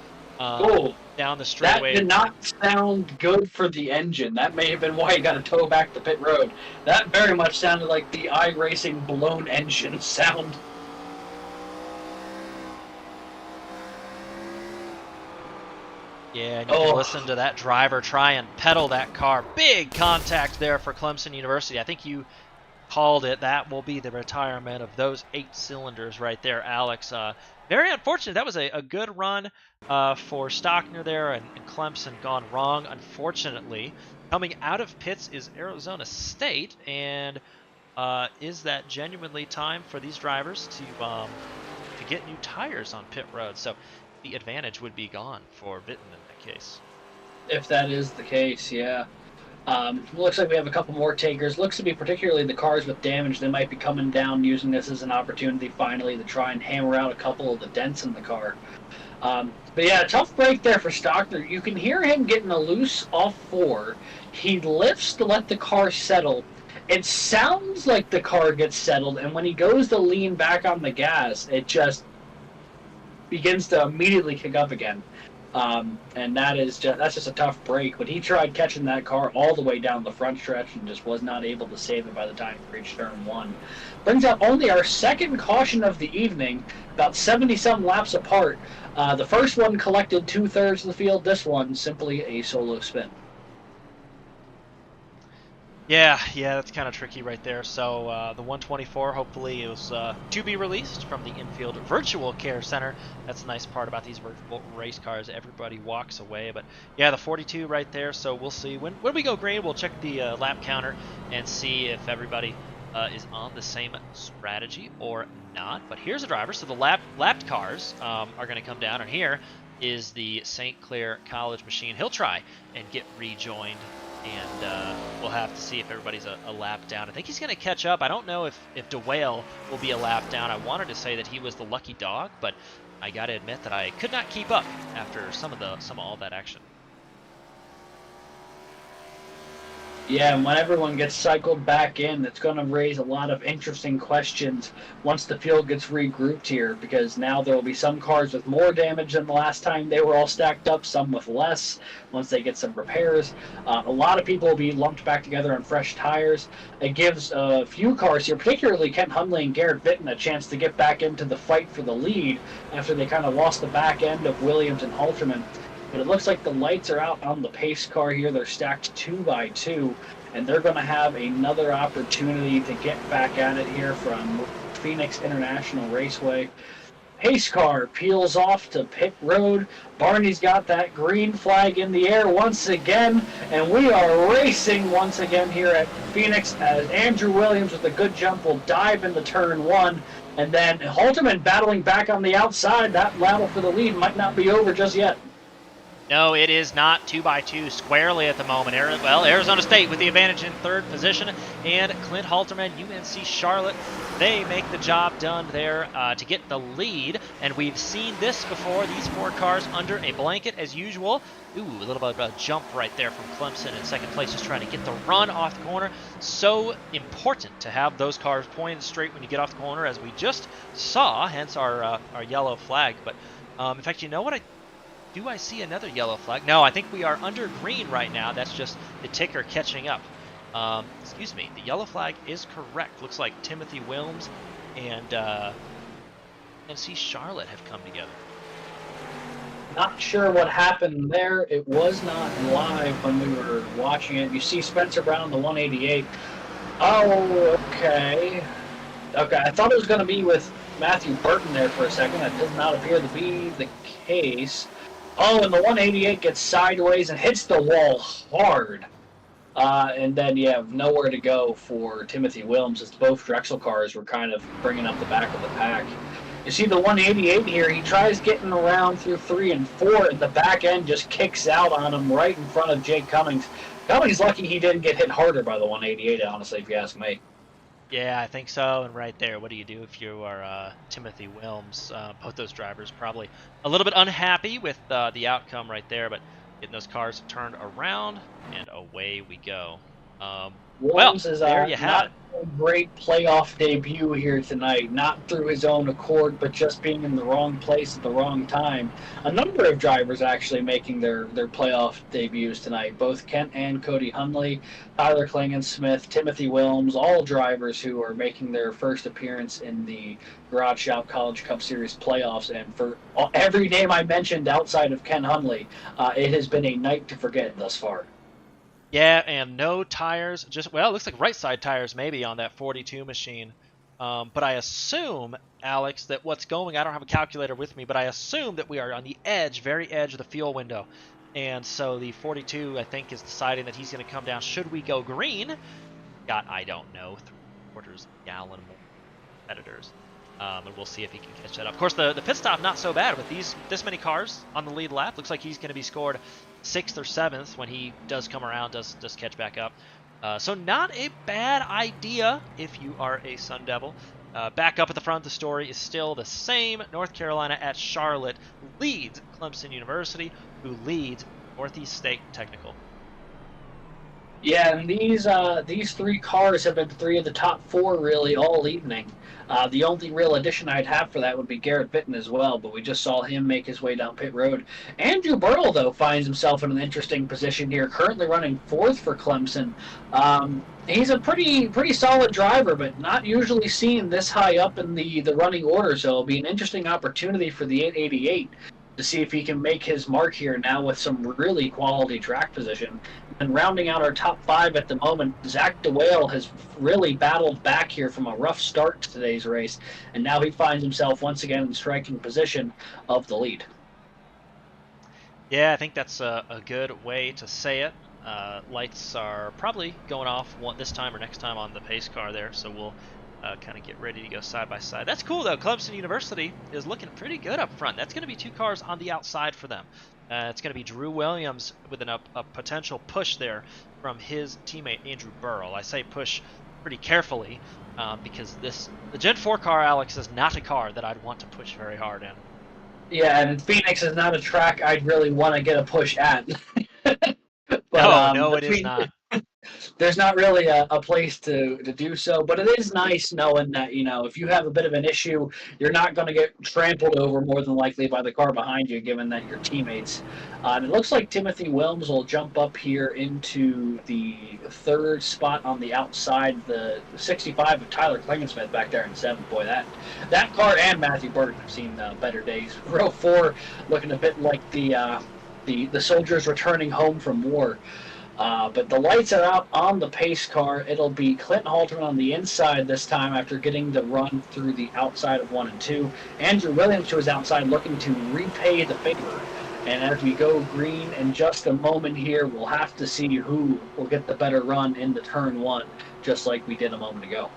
down the straightaway. That did not sound good for the engine. That may have been why he got to tow back to pit road. That very much sounded like the iRacing blown engine sound. Yeah, and you can listen to that driver try and pedal that car. Big contact there for Clemson University. I think you called it. That will be the retirement of those 8 cylinders right there, Alex. Very unfortunate. That was a good run for Stockner there, and Clemson gone wrong, unfortunately. Coming out of pits is Arizona State, and is that genuinely time for these drivers to get new tires on pit road? So the advantage would be gone for Vinton in that case. If that is the case, yeah. Looks like we have a couple more takers. Looks to be particularly the cars with damage that might be coming down, using this as an opportunity finally to try and hammer out a couple of the dents in the car. But yeah, tough break there for Stockner. You can hear him getting a loose off 4. He lifts to let the car settle. It sounds like the car gets settled, and when he goes to lean back on the gas, it just begins to immediately kick up again. And that's just a tough break. But he tried catching that car all the way down the front stretch and just was not able to save it by the time he reached turn 1. Brings up only our second caution of the evening, about 70-some laps apart. The first one collected 2/3 of the field. This one, simply a solo spin. Yeah, that's kind of tricky right there. So the 124 hopefully is to be released from the infield virtual care center. That's the nice part about these virtual race cars. Everybody walks away. But yeah, the 42 right there. So we'll see. When we go green, we'll check the lap counter and see if everybody is on the same strategy or not. But here's a driver. So the lapped cars are going to come down. And here is the St. Clair College machine. He'll try and get rejoined. And we'll have to see if everybody's a lap down. I think he's going to catch up. I don't know if DeWale will be a lap down. I wanted to say that he was the lucky dog, but I got to admit that I could not keep up after some of all that action. Yeah, and when everyone gets cycled back in, it's going to raise a lot of interesting questions once the field gets regrouped here, because now there will be some cars with more damage than the last time they were all stacked up, some with less once they get some repairs. A lot of people will be lumped back together on fresh tires. It gives a few cars here, particularly Kent Hundley and Garrett Vinton, a chance to get back into the fight for the lead after they kind of lost the back end of Williams and Halterman. But it looks like the lights are out on the pace car here. They're stacked 2 by 2, and they're going to have another opportunity to get back at it here from Phoenix International Raceway. Pace car peels off to pit road. Barney's got that green flag in the air once again, and we are racing once again here at Phoenix as Andrew Williams with a good jump will dive into turn 1. And then Halterman battling back on the outside. That battle for the lead might not be over just yet. No, it is not 2 by 2 squarely at the moment. Arizona State with the advantage in 3rd position, and Clint Halterman, UNC Charlotte, they make the job done there to get the lead. And we've seen this before, these 4 cars under a blanket as usual. Ooh, a little bit of a jump right there from Clemson in 2nd place, just trying to get the run off the corner. So important to have those cars pointed straight when you get off the corner, as we just saw, hence our yellow flag. But in fact, you know what? Do I see another yellow flag? No, I think we are under green right now. That's just the ticker catching up. Excuse me. The yellow flag is correct. Looks like Timothy Wilms and UNC Charlotte have come together. Not sure what happened there. It was not live when we were watching it. You see Spencer Brown on the 188. Oh, okay. Okay, I thought it was going to be with Matthew Burton there for a second. That does not appear to be the case. Oh, and the 188 gets sideways and hits the wall hard. And then, yeah, nowhere to go for Timothy Wilms, as both Drexel cars were kind of bringing up the back of the pack. You see the 188 here, he tries getting around through 3 and 4, and the back end just kicks out on him right in front of Jake Cummings. Cummings lucky he didn't get hit harder by the 188, honestly, if you ask me. Yeah, I think so. And right there, what do you do if you are Timothy Wilms? Both those drivers probably a little bit unhappy with the outcome right there, but getting those cars turned around and away we go. Well, Williams is there you have not it. a great playoff debut here tonight, not through his own accord, but just being in the wrong place at the wrong time. A number of drivers actually making their playoff debuts tonight, both Kent and Cody Hunley, Tyler Klingensmith, Timothy Williams, all drivers who are making their first appearance in the Garage Shop College Cup Series playoffs. And for every name I mentioned outside of Ken Hunley, it has been a night to forget thus far. Yeah, and no tires. Just well, it looks like right side tires maybe on that 42 machine. But I assume, Alex, that what's going. I don't have a calculator with me, but I assume that we are on the edge, very edge of the fuel window. And so the 42, I think, is deciding that he's going to come down. Should we go green? Got, I don't know, 3/4 gallon more competitors. And we'll see if he can catch that up. Of course, the pit stop not so bad with this many cars on the lead lap. Looks like he's going to be scored 6th or 7th when he does come around, does catch back up. So not a bad idea if you are a Sun Devil. Back up at the front, the story is still the same. North Carolina at Charlotte leads Clemson University, who leads Northeast State Technical. Yeah, and these three cars have been three of the top four really all evening. The only real addition I'd have for that would be Garrett Bitten as well, but we just saw him make his way down pit road. Andrew Burrell, though, finds himself in an interesting position here, currently running fourth for Clemson. He's a pretty solid driver, but not usually seen this high up in the running order, so it'll be an interesting opportunity for the 888 to see if he can make his mark here now with some really quality track position. And rounding out our top five at the moment, Zach DeWale has really battled back here from a rough start to today's race, and now he finds himself once again in striking position of the lead. Yeah, I think that's a good way to say it. Lights are probably going off this time or next time on the pace car there, so we'll kind of get ready to go side by side. That's cool, though. Clemson University is looking pretty good up front. That's going to be two cars on the outside for them. It's going to be Drew Williams with a potential push there from his teammate Andrew Burrell. I say push pretty carefully because the Gen 4 car, Alex, is not a car that I'd want to push very hard in. Yeah, and Phoenix is not a track I'd really want to get a push at. But, no, it is not. There's not really a place to do so, but it is nice knowing that, if you have a bit of an issue, you're not going to get trampled over more than likely by the car behind you, given that you're teammates. And it looks like Timothy Williams will jump up here into the third spot on the outside, the 65 of Tyler Klingensmith back there in 7th. Boy, that car and Matthew Burton have seen better days. Row 4 looking a bit like the soldiers returning home from war. But the lights are out on the pace car. It'll be Clinton Halterman on the inside this time after getting the run through the outside of 1 and 2. Andrew Williams to his outside looking to repay the favor. And as we go green in just a moment here, we'll have to see who will get the better run into turn 1, just like we did a moment ago.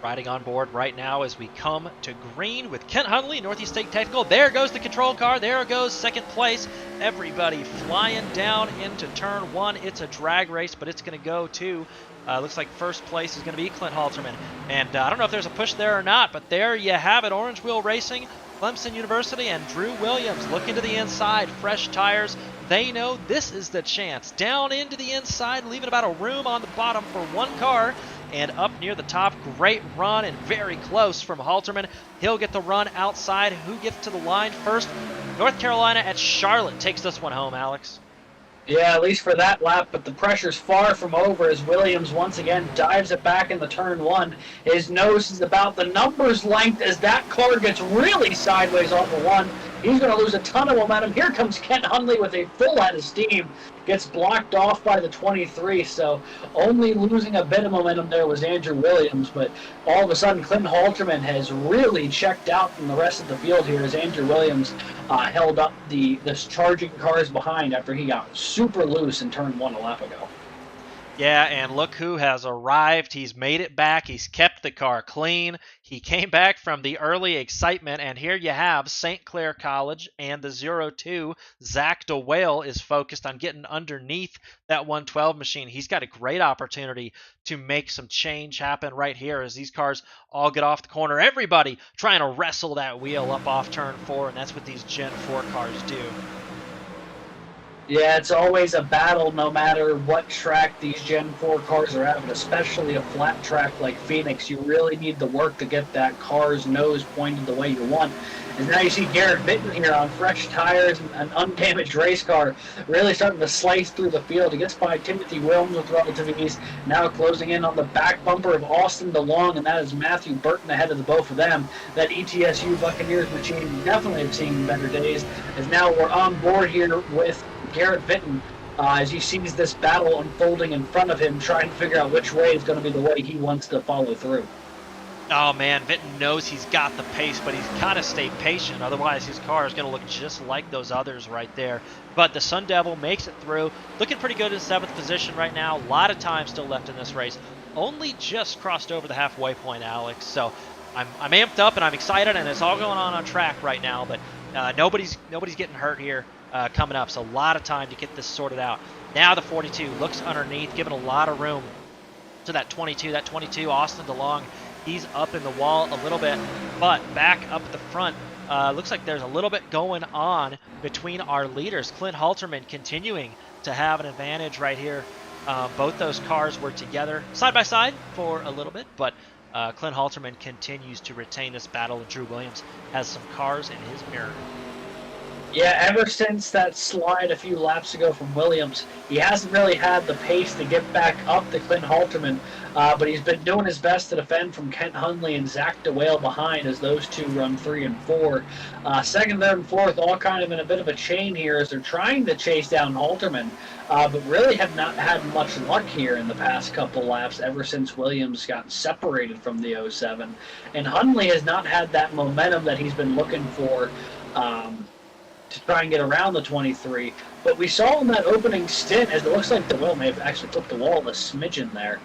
Riding on board right now as we come to green with Kent Hunley, Northeast State Technical. There goes the control car. There goes second place. Everybody flying down into turn 1. It's a drag race, but it's going to go to, looks like first place is going to be Clint Halterman. And I don't know if there's a push there or not, but there you have it. Orange Wheel Racing, Clemson University, and Drew Williams looking to the inside. Fresh tires. They know this is the chance. Down into the inside, leaving about a room on the bottom for one car. And up near the top, great run and very close from Halterman. He'll get the run outside. Who gets to the line first? North Carolina at Charlotte takes this one home, Alex. Yeah, at least for that lap, but the pressure's far from over as Williams once again dives it back into turn 1. His nose is about the number's length as that car gets really sideways off of 1. He's going to lose a ton of momentum. Here comes Kent Hunley with a full head of steam. Gets blocked off by the 23, so only losing a bit of momentum there was Andrew Williams, but all of a sudden Clinton Halterman has really checked out from the rest of the field here as Andrew Williams held up the charging cars behind after he got super loose in turn 1 a lap ago. Yeah, and look who has arrived. He's made it back. He's kept the car clean. He came back from the early excitement, and here you have St. Clair College and the 02. Zach DeWale is focused on getting underneath that 112 machine. He's got a great opportunity to make some change happen right here as these cars all get off the corner. Everybody trying to wrestle that wheel up off turn 4, and that's what these Gen 4 cars do. Yeah, it's always a battle no matter what track these Gen 4 cars are at, but especially a flat track like Phoenix. You really need the work to get that car's nose pointed the way you want. And now you see Garrett Vinton here on fresh tires and an undamaged race car really starting to slice through the field. He gets by Timothy Williams with relative ease, now closing in on the back bumper of Austin DeLong, and that is Matthew Burton ahead of the both of them. That ETSU Buccaneers machine definitely have seen better days, as now we're on board here with Garrett Vinton as he sees this battle unfolding in front of him, trying to figure out which way is going to be the way he wants to follow through. Oh man, Vinton knows he's got the pace, but he's got to stay patient. Otherwise, his car is going to look just like those others right there. But the Sun Devil makes it through, looking pretty good in 7th position right now. A lot of time still left in this race. Only just crossed over the halfway point, Alex. So I'm amped up and I'm excited, and it's all going on track right now. But nobody's getting hurt here coming up, so a lot of time to get this sorted out. Now the 42 looks underneath, giving a lot of room to that 22. That 22, Austin DeLong, he's up in the wall a little bit, but back up at the front, looks like there's a little bit going on between our leaders. Clint Halterman continuing to have an advantage right here. Both those cars were together side by side for a little bit, but Clint Halterman continues to retain this battle, and Drew Williams has some cars in his mirror. Yeah, ever since that slide a few laps ago from Williams, he hasn't really had the pace to get back up to Clint Halterman, but he's been doing his best to defend from Kent Hundley and Zach DeWale behind as those two run 3 and 4. Second, third, and fourth all kind of in a bit of a chain here as they're trying to chase down Halterman, but really have not had much luck here in the past couple laps ever since Williams got separated from the 07. And Hundley has not had that momentum that he's been looking for to try and get around the 23. But we saw in that opening stint, as it looks like DeWale may have actually flipped the wall a smidgen there.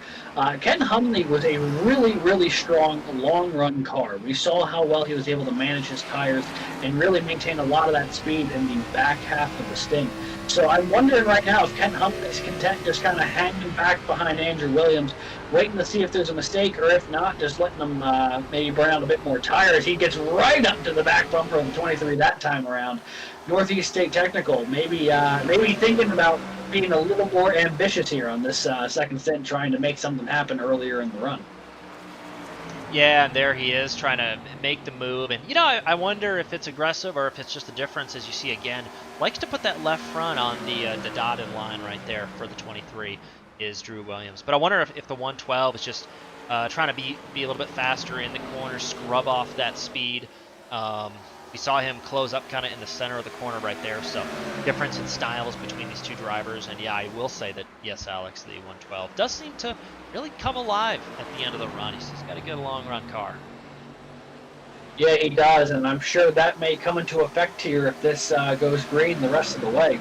Ken Hundley was a really, really strong long-run car. We saw how well he was able to manage his tires and really maintain a lot of that speed in the back half of the stint. So I'm wondering right now if Ken Hundley's content just kind of hanging back behind Andrew Williams, waiting to see if there's a mistake, or if not, just letting him maybe burn out a bit more tires. He gets right up to the back bumper of the 23 that time around. Northeast State Technical, maybe thinking about being a little more ambitious here on this second stint, trying to make something happen earlier in the run. Yeah, and there he is trying to make the move. And, you know, I wonder if it's aggressive or if it's just a difference, as you see again. Likes to put that left front on the dotted line right there for the 23 is Drew Williams. But I wonder if the 112 is just trying to be a little bit faster in the corner, scrub off that speed. We saw him close up kind of in the center of the corner right there. So difference in styles between these two drivers. And yeah, I will say that, yes, Alex, the 112 does seem to really come alive at the end of the run. He's got a good long run car. Yeah, he does, and I'm sure that may come into effect here if this goes green the rest of the way.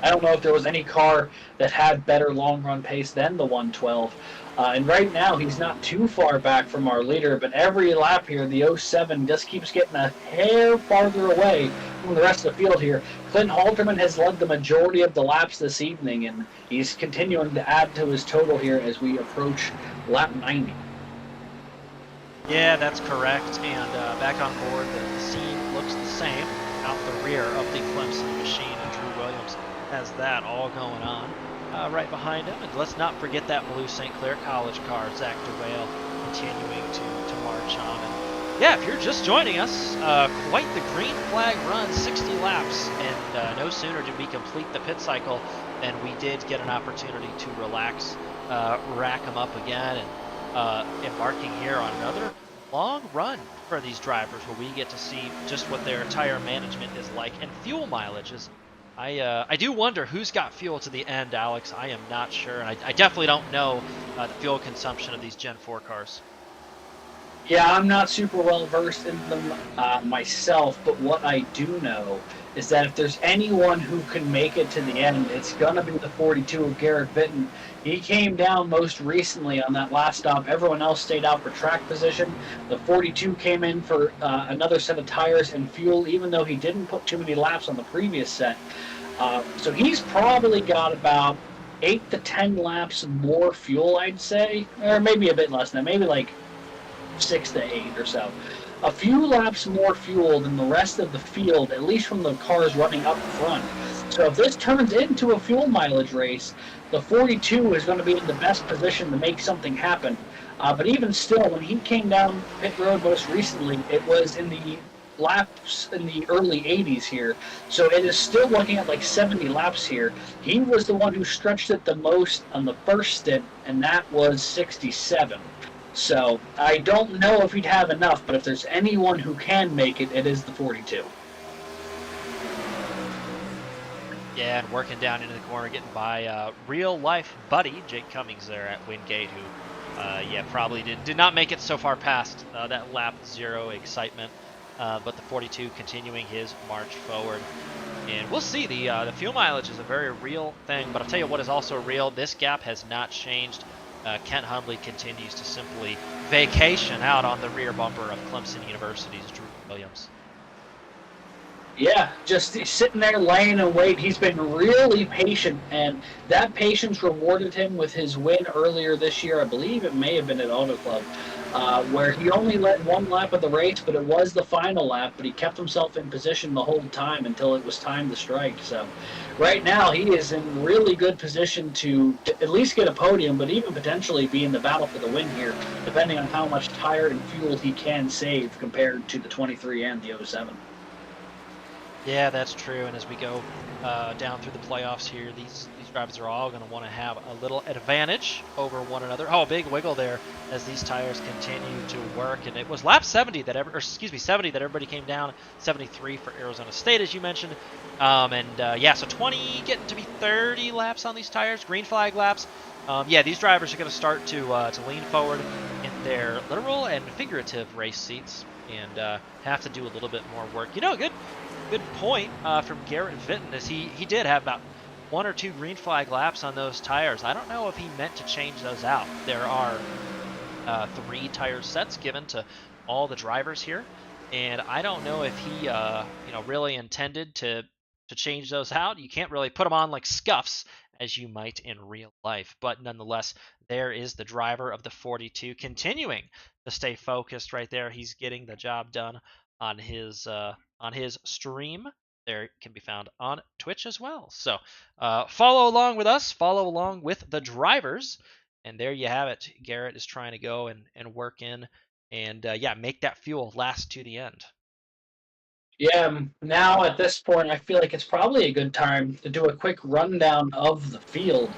I don't know if there was any car that had better long run pace than the 112. And right now, he's not too far back from our leader, but every lap here, the 07 just keeps getting a hair farther away from the rest of the field here. Clint Halterman has led the majority of the laps this evening, and he's continuing to add to his total here as we approach lap 90. Yeah, that's correct. And back on board, the scene looks the same out the rear of the Clemson machine, and Drew Williams has that all going on. Right behind him, and let's not forget that blue St. Clair College car, Zach DeWale, continuing to march on. And yeah, if you're just joining us, quite the green flag run, 60 laps, and no sooner did we complete the pit cycle than we did get an opportunity to relax, rack them up again, and embarking here on another long run for these drivers where we get to see just what their tire management is like, and fuel mileage is. I do wonder who's got fuel to the end, Alex. I am not sure, and I definitely don't know the fuel consumption of these Gen 4 cars. Yeah, I'm not super well versed in them myself, but what I do know is that if there's anyone who can make it to the end, it's going to be the 42 of Garrett Vinton. He came down most recently on that last stop. Everyone else stayed out for track position. The 42 came in for another set of tires and fuel, even though he didn't put too many laps on the previous set. So he's probably got about 8 to 10 laps more fuel, I'd say, or maybe a bit less than that, maybe like 6 to 8 or so. A few laps more fuel than the rest of the field, at least from the cars running up front. So if this turns into a fuel mileage race, the 42 is going to be in the best position to make something happen. But even still, when he came down pit road most recently, it was in the laps in the early 80s here. So it is still looking at like 70 laps here. He was the one who stretched it the most on the first stint, and that was 67. So I don't know if he'd have enough, but if there's anyone who can make it, it is the 42. Yeah, and working down into the corner, getting by real-life buddy Jake Cummings there at Wingate, who, probably did not make it so far past that lap 0 excitement. But the 42 continuing his march forward. And we'll see, the fuel mileage is a very real thing, but I'll tell you what is also real, this gap has not changed. Kent Hundley continues to simply vacation out on the rear bumper of Clemson University's Drew Williams. Yeah, just sitting there laying in wait. He's been really patient, and that patience rewarded him with his win earlier this year. I believe it may have been at Auto Club, where he only led one lap of the race, but it was the final lap, but he kept himself in position the whole time until it was time to strike. So right now he is in really good position to at least get a podium, but even potentially be in the battle for the win here, depending on how much tire and fuel he can save compared to the 23 and the 07. Yeah, that's true. And as we go down through the playoffs here, these drivers are all going to want to have a little advantage over one another. Oh, a big wiggle there as these tires continue to work. And it was lap 70 that 70 that everybody came down. 73 for Arizona State, as you mentioned. So 20 getting to be 30 laps on these tires, green flag laps. These drivers are going to start to lean forward in their literal and figurative race seats and have to do a little bit more work. Good point from Garrett Vinton is he did have about 1 or 2 green flag laps on those tires. I don't know if he meant to change those out. There are 3 tire sets given to all the drivers here, and I don't know if he really intended to change those out. You can't really put them on like scuffs as you might in real life, but nonetheless, there is the driver of the 42 continuing to stay focused right there. He's getting the job done on his stream. There can be found on Twitch as well. So follow along with us, follow along with the drivers, and there you have it. Garrett is trying to go and work in and make that fuel last to the end. Yeah, now at this point, I feel like it's probably a good time to do a quick rundown of the field,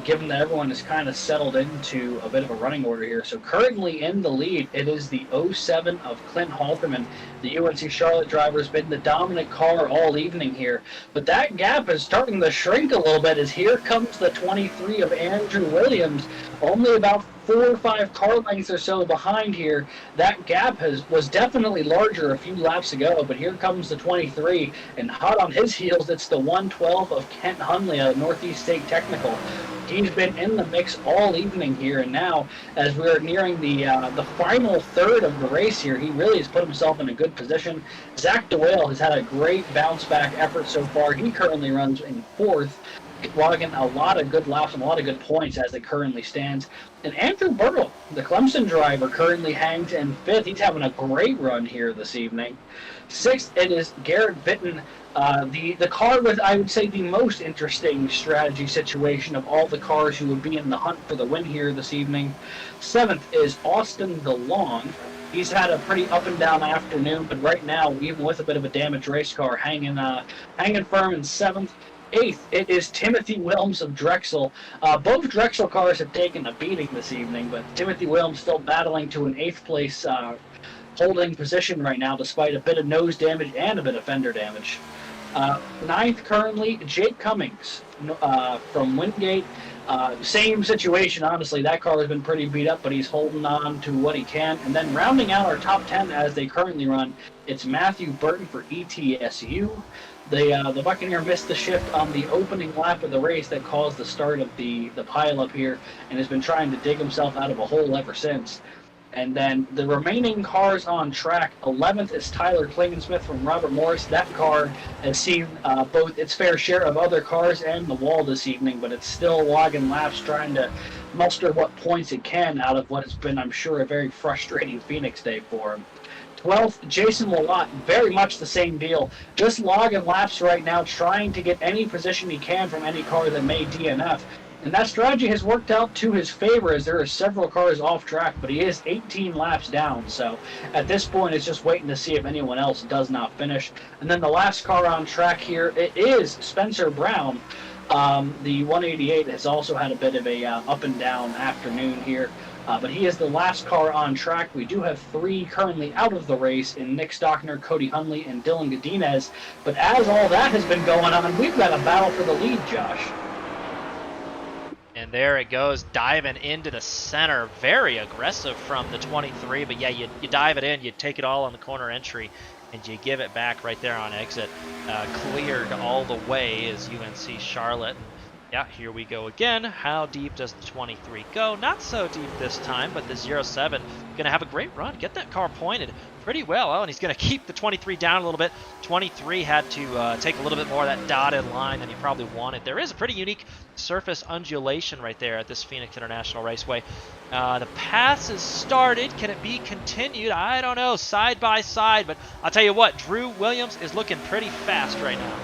given that everyone is kind of settled into a bit of a running order here. So currently in the lead, it is the 07 of Clint Halterman. The UNC Charlotte driver has been the dominant car all evening here, but that gap is starting to shrink a little bit as here comes the 23 of Andrew Williams, only about 4 or 5 car lengths or so behind here. That gap was definitely larger a few laps ago, but here comes the 23, and hot on his heels, it's the 112 of Kent Hundley, a Northeast State Technical. He's been in the mix all evening here, and now as we're nearing the final third of the race here, he really has put himself in a good position. Zach DeWale has had a great bounce-back effort so far. He currently runs in 4th, logging a lot of good laps and a lot of good points as it currently stands. And Andrew Burrow, the Clemson driver, currently hangs in 5th. He's having a great run here this evening. 6th, it is Garrett Vinton, the car with, I would say, the most interesting strategy situation of all the cars who would be in the hunt for the win here this evening. 7th is Austin DeLong. He's had a pretty up and down afternoon, but right now, even with a bit of a damaged race car, hanging firm in 7th. 8th, it is Timothy Wilms of Drexel. Both Drexel cars have taken a beating this evening, but Timothy Wilms still battling to an 8th place holding position right now, despite a bit of nose damage and a bit of fender damage. 9th currently, Jake Cummings from Wingate. Same situation, honestly. That car has been pretty beat up, but he's holding on to what he can. And then rounding out our top 10 as they currently run, it's Matthew Burton for ETSU. The Buccaneer missed the shift on the opening lap of the race that caused the start of the pileup here, and has been trying to dig himself out of a hole ever since. And then the remaining cars on track, 11th is Tyler Klingensmith from Robert Morris. That car has seen both its fair share of other cars and the wall this evening, but it's still logging laps trying to muster what points it can out of what has been, I'm sure, a very frustrating Phoenix day for him. 12th, Jason Willott, very much the same deal. Just logging laps right now, trying to get any position he can from any car that may DNF. And that strategy has worked out to his favor as there are several cars off track, but he is 18 laps down. So at this point, it's just waiting to see if anyone else does not finish. And then the last car on track here, it is Spencer Brown. The 188 has also had a bit of a up and down afternoon here. But he is the last car on track. We do have 3 currently out of the race in Nick Stockner, Cody Hunley, and Dylan Godinez. But as all that has been going on, we've got a battle for the lead, Josh. And there it goes, diving into the center. Very aggressive from the 23, but yeah, you dive it in, you take it all on the corner entry, and you give it back right there on exit. Cleared all the way is UNC Charlotte. Yeah, here we go again. How deep does the 23 go? Not so deep this time, but the 07 going to have a great run. Get that car pointed pretty well. Oh, and he's going to keep the 23 down a little bit. 23 had to take a little bit more of that dotted line than he probably wanted. There is a pretty unique surface undulation right there at this Phoenix International Raceway. The pass is started. Can it be continued? I don't know. Side by side, but I'll tell you what, Drew Williams is looking pretty fast right now.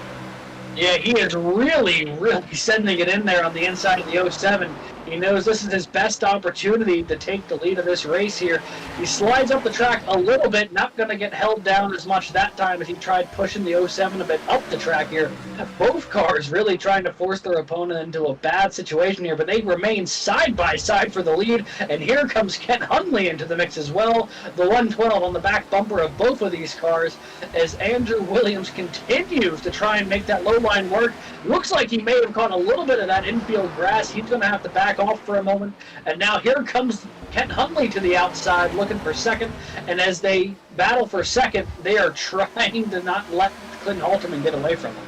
Yeah, he is really sending it in there on the inside of the 07. He knows this is his best opportunity to take the lead of this race here. He slides up the track a little bit, not going to get held down as much that time as he tried pushing the 07 a bit up the track here. Both cars really trying to force their opponent into a bad situation here, but they remain side by side for the lead. And here comes Kent Hunley into the mix as well. The 112 on the back bumper of both of these cars as Andrew Williams continues to try and make that low line work. Looks like he may have caught a little bit of that infield grass. He's going to have to back off for a moment. And now here comes Kent Hunley to the outside looking for second. And as they battle for second, they are trying to not let Clinton Halterman get away from him.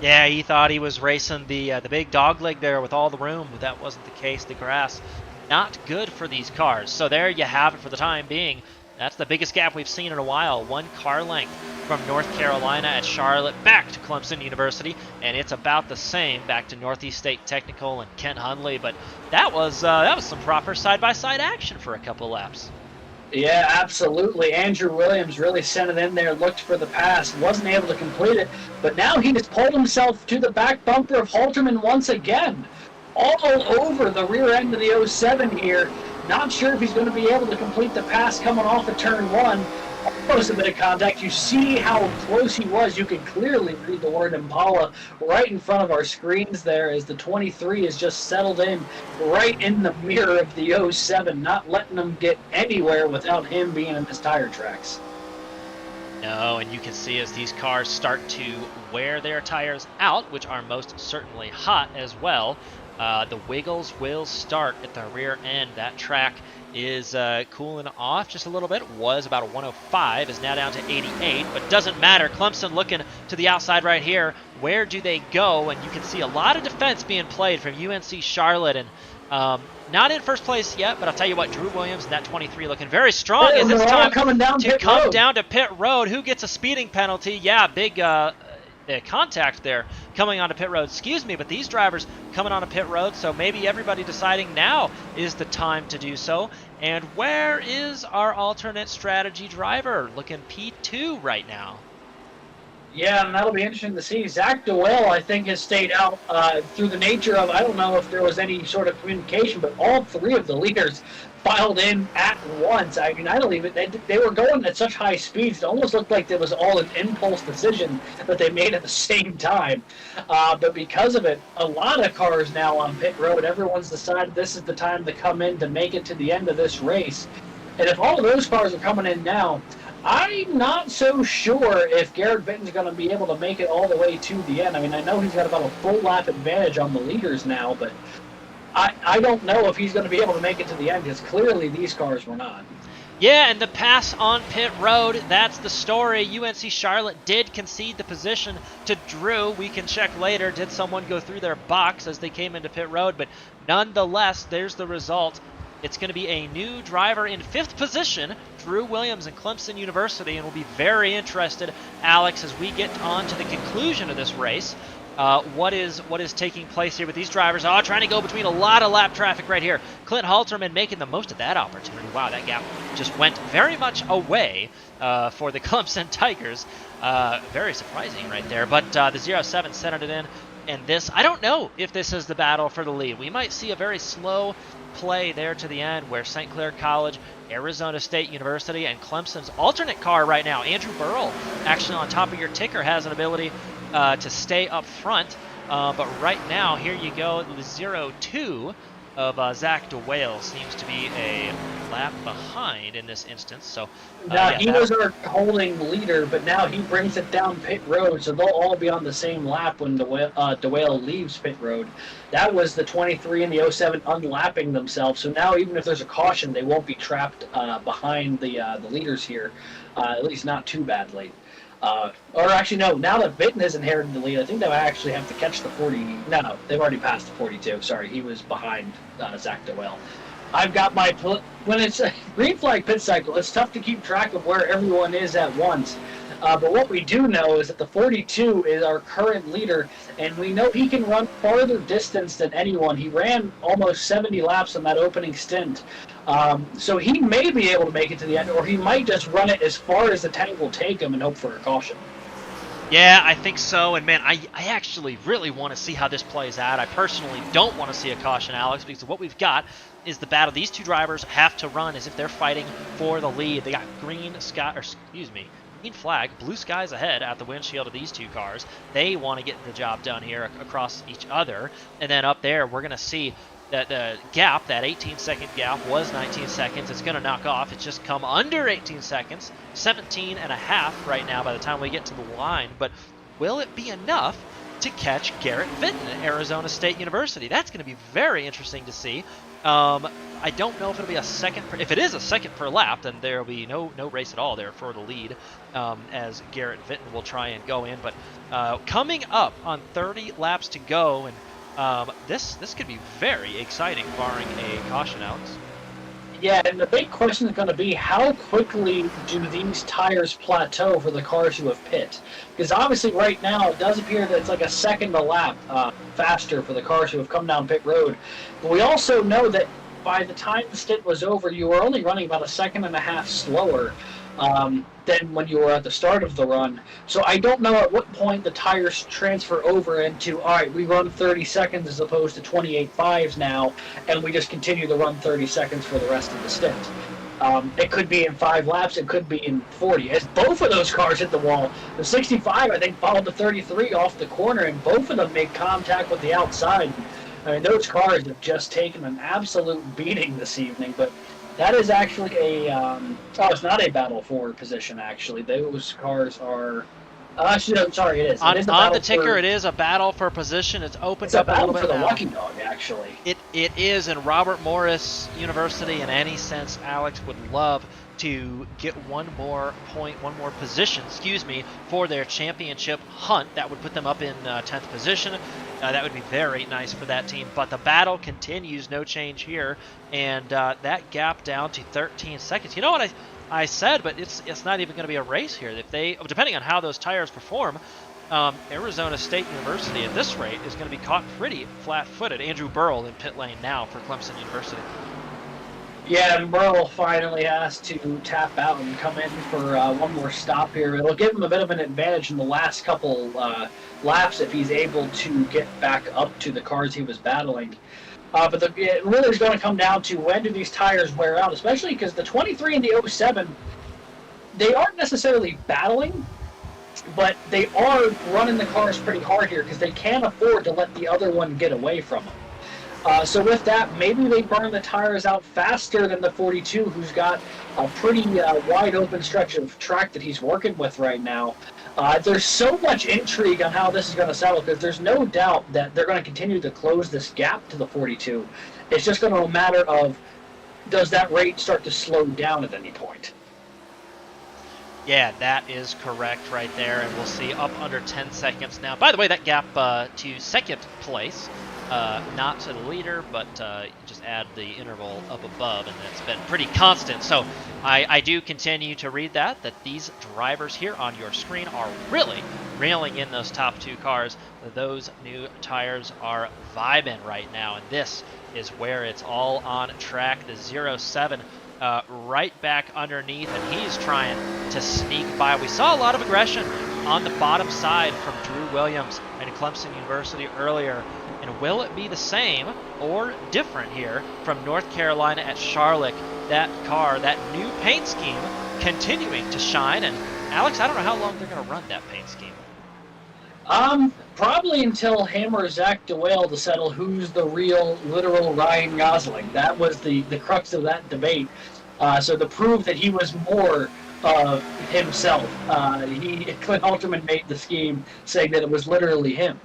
Yeah, he thought he was racing the big dog leg there with all the room, but that wasn't the case. The grass, not good for these cars. So there you have it for the time being. That's the biggest gap we've seen in a while. 1 car length from North Carolina at Charlotte back to Clemson University, and it's about the same back to Northeast State Technical and Kent Hunley. But that was some proper side-by-side action for a couple laps. Yeah, absolutely. Andrew Williams really sent it in there, looked for the pass, wasn't able to complete it, but now he just pulled himself to the back bumper of Halterman once again. All over the rear end of the 07 here. Not sure if he's going to be able to complete the pass coming off of turn 1. Almost a bit of contact. You see how close he was. You can clearly read the word Impala right in front of our screens there as the 23 is just settled in right in the mirror of the 07, not letting him get anywhere without him being in his tire tracks. No, and you can see as these cars start to wear their tires out, which are most certainly hot as well, the wiggles will start at the rear end. That track is cooling off just a little bit. It was about a 105, is now down to 88, but doesn't matter. Clemson looking to the outside right here. Where do they go? And you can see a lot of defense being played from UNC Charlotte, and not in first place yet, but I'll tell you what, Drew Williams and that 23 looking very strong as it's time to come down to pit road. Who gets a speeding penalty? Yeah, big contact there coming onto pit road. Excuse me, but these drivers coming onto pit road, so maybe everybody deciding now is the time to do so. And where is our alternate strategy driver? Looking P2 right now. Yeah, and that'll be interesting to see. Zach Dewell, I think, has stayed out through the nature of, I don't know if there was any sort of communication, but all 3 of the leaders filed in at once. I mean, I don't even, they were going at such high speeds, it almost looked like it was all an impulse decision that they made at the same time. But because of it, a lot of cars now on pit road, everyone's decided this is the time to come in to make it to the end of this race. And if all of those cars are coming in now, I'm not so sure if Garrett Vinton's going to be able to make it all the way to the end. I mean, I know he's got about a full lap advantage on the leaders now, but I don't know if he's going to be able to make it to the end because clearly these cars were not. Yeah, and the pass on pit road, that's the story. UNC Charlotte did concede the position to Drew. We can check later, did someone go through their box as they came into pit road? But nonetheless, there's the result. It's going to be a new driver in 5th position, Drew Williams and Clemson University, and we'll be very interested, Alex, as we get on to the conclusion of this race. What is taking place here with these drivers? Trying to go between a lot of lap traffic right here. Clint Halterman making the most of that opportunity. Wow, that gap just went very much away for the Clemson Tigers. Very surprising right there. But the 07 centered it in. And this, I don't know if this is the battle for the lead. We might see a very slow play there to the end where St. Clair College, Arizona State University, and Clemson's alternate car right now, Andrew Burrell, actually on top of your ticker, has an ability to stay up front. But right now, here you go, the 0-2 of Zach DeWale seems to be a lap behind in this instance. So now he was our holding leader, but now he brings it down pit road, so they'll all be on the same lap when DeWale leaves pit road. That was the 23 and the 07 unlapping themselves. So now even if there's a caution, they won't be trapped behind the leaders here, at least not too badly. Or actually, no, now that Vinton has inherited the lead, I think they'll actually have to catch the 40. No, they've already passed the 42. Sorry, he was behind Zach DeWale. I've got my, when it's a green flag pit cycle, it's tough to keep track of where everyone is at once. But what we do know is that the 42 is our current leader, and we know he can run farther distance than anyone. He ran almost 70 laps on that opening stint. So he may be able to make it to the end, or he might just run it as far as the tank will take him and hope for a caution. Yeah, I think so. And man, I actually really want to see how this plays out. I personally don't want to see a caution, Alex, because what we've got is the battle. These two drivers have to run as if they're fighting for the lead. They got green flag, blue skies ahead at the windshield of these two cars. They want to get the job done here across each other. And then up there, we're going to see that the gap, that 18-second gap, was 19 seconds. It's going to knock off. It's just come under 18 seconds, 17 and a half right now by the time we get to the line. But will it be enough to catch Garrett Vinton at Arizona State University? That's going to be very interesting to see. I don't know if it'll be a second. If it is a second per lap, then there will be no race at all there for the lead, as Garrett Vinton will try and go in. But coming up on 30 laps to go, and this could be very exciting, barring a caution, Alex. Yeah, and the big question is going to be how quickly do these tires plateau for the cars who have pit? Because obviously right now it does appear that it's like a second a lap faster for the cars who have come down pit road. But we also know that by the time the stint was over, you were only running about a second and a half slower than when you were at the start of the run. So I don't know at what point the tires transfer over into, all right, we run 30 seconds as opposed to 28.5s now, and we just continue to run 30 seconds for the rest of the stint. It could be in 5 laps, it could be in 40. As both of those cars hit the wall, the 65, I think, followed the 33 off the corner, and both of them made contact with the outside. I mean, those cars have just taken an absolute beating this evening, but that is actually a, it's not a battle for position, actually. Those cars are, actually, no, sorry, it is. On the ticker, for, it is a battle for position. It's opened it's up a little bit now. It's a battle now. for the Lucky Dog, actually. It is, and Robert Morris University, in any sense, Alex, would love to get one more position, for their championship hunt. That would put them up in 10th position. That would be very nice for that team. But the battle continues, no change here, and that gap down to 13 seconds. You know what I said, but it's not even going to be a race here. If they, depending on how those tires perform, Arizona State University at this rate is going to be caught pretty flat-footed. Andrew Burrell in pit lane now for Clemson University. Yeah, and Burrell finally has to tap out and come in for one more stop here. It'll give him a bit of an advantage in the last couple laps if he's able to get back up to the cars he was battling. But it really is going to come down to when do these tires wear out, especially because the 23 and the 07, they aren't necessarily battling, but they are running the cars pretty hard here because they can't afford to let the other one get away from them. So with that, maybe they burn the tires out faster than the 42, who's got a pretty wide open stretch of track that he's working with right now. There's so much intrigue on how this is going to settle because there's no doubt that they're going to continue to close this gap to the 42. It's just going to be a matter of, does that rate start to slow down at any point? Yeah, that is correct right there, and we'll see up under 10 seconds now. By the way, that gap to second place, not to the leader, but just add the interval up above, and it's been pretty constant. So I do continue to read that these drivers here on your screen are really reeling in those top two cars. Those new tires are vibing right now, and this is where it's all on track. The 07 right back underneath, and he's trying to sneak by. We saw a lot of aggression on the bottom side from Drew Williams and Clemson University earlier. And will it be the same or different here from North Carolina at Charlotte? That car, that new paint scheme, continuing to shine. And Alex, I don't know how long they're going to run that paint scheme. Probably until him or Zach DeWale to settle who's the real, literal Ryan Gosling. That was the crux of that debate. So to prove that he was more himself, Clint Halterman made the scheme saying that it was literally him.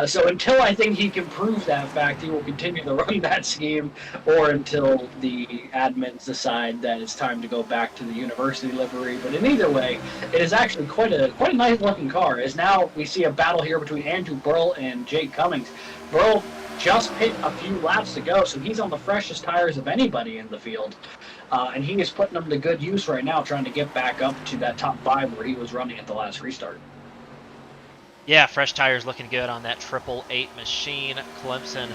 So until I think he can prove that fact, he will continue to run that scheme, or until the admins decide that it's time to go back to the university livery. But in either way, it is actually quite a nice looking car. As now we see a battle here between Andrew Burl and Jake Cummings. Burl just hit a few laps to go, so he's on the freshest tires of anybody in the field. And he is putting them to good use right now, trying to get back up to that top 5 where he was running at the last restart. Yeah, fresh tires looking good on that 888 machine. Clemson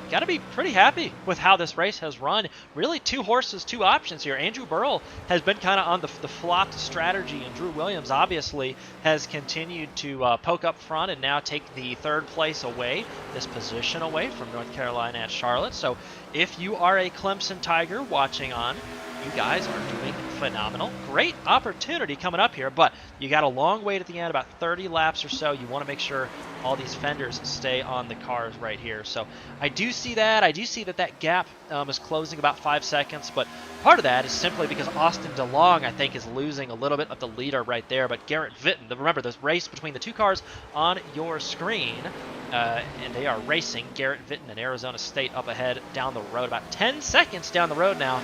got to be pretty happy with how this race has run. Really 2 horses, 2 options here. Andrew Burl has been kind of on the flopped strategy, and Drew Williams obviously has continued to poke up front and now take the 3rd place away, this position away from North Carolina at Charlotte. So if you are a Clemson Tiger watching on, you guys are doing phenomenal. Great opportunity coming up here, but you got a long wait at the end, about 30 laps or so. You want to make sure all these fenders stay on the cars right here. So I do see that. I do see that gap is closing about 5 seconds, but part of that is simply because Austin DeLong, I think, is losing a little bit of the leader right there. But Garrett Vitton, remember, there's race between the 2 cars on your screen, and they are racing. Garrett Vitton and Arizona State up ahead down the road, about 10 seconds down the road now.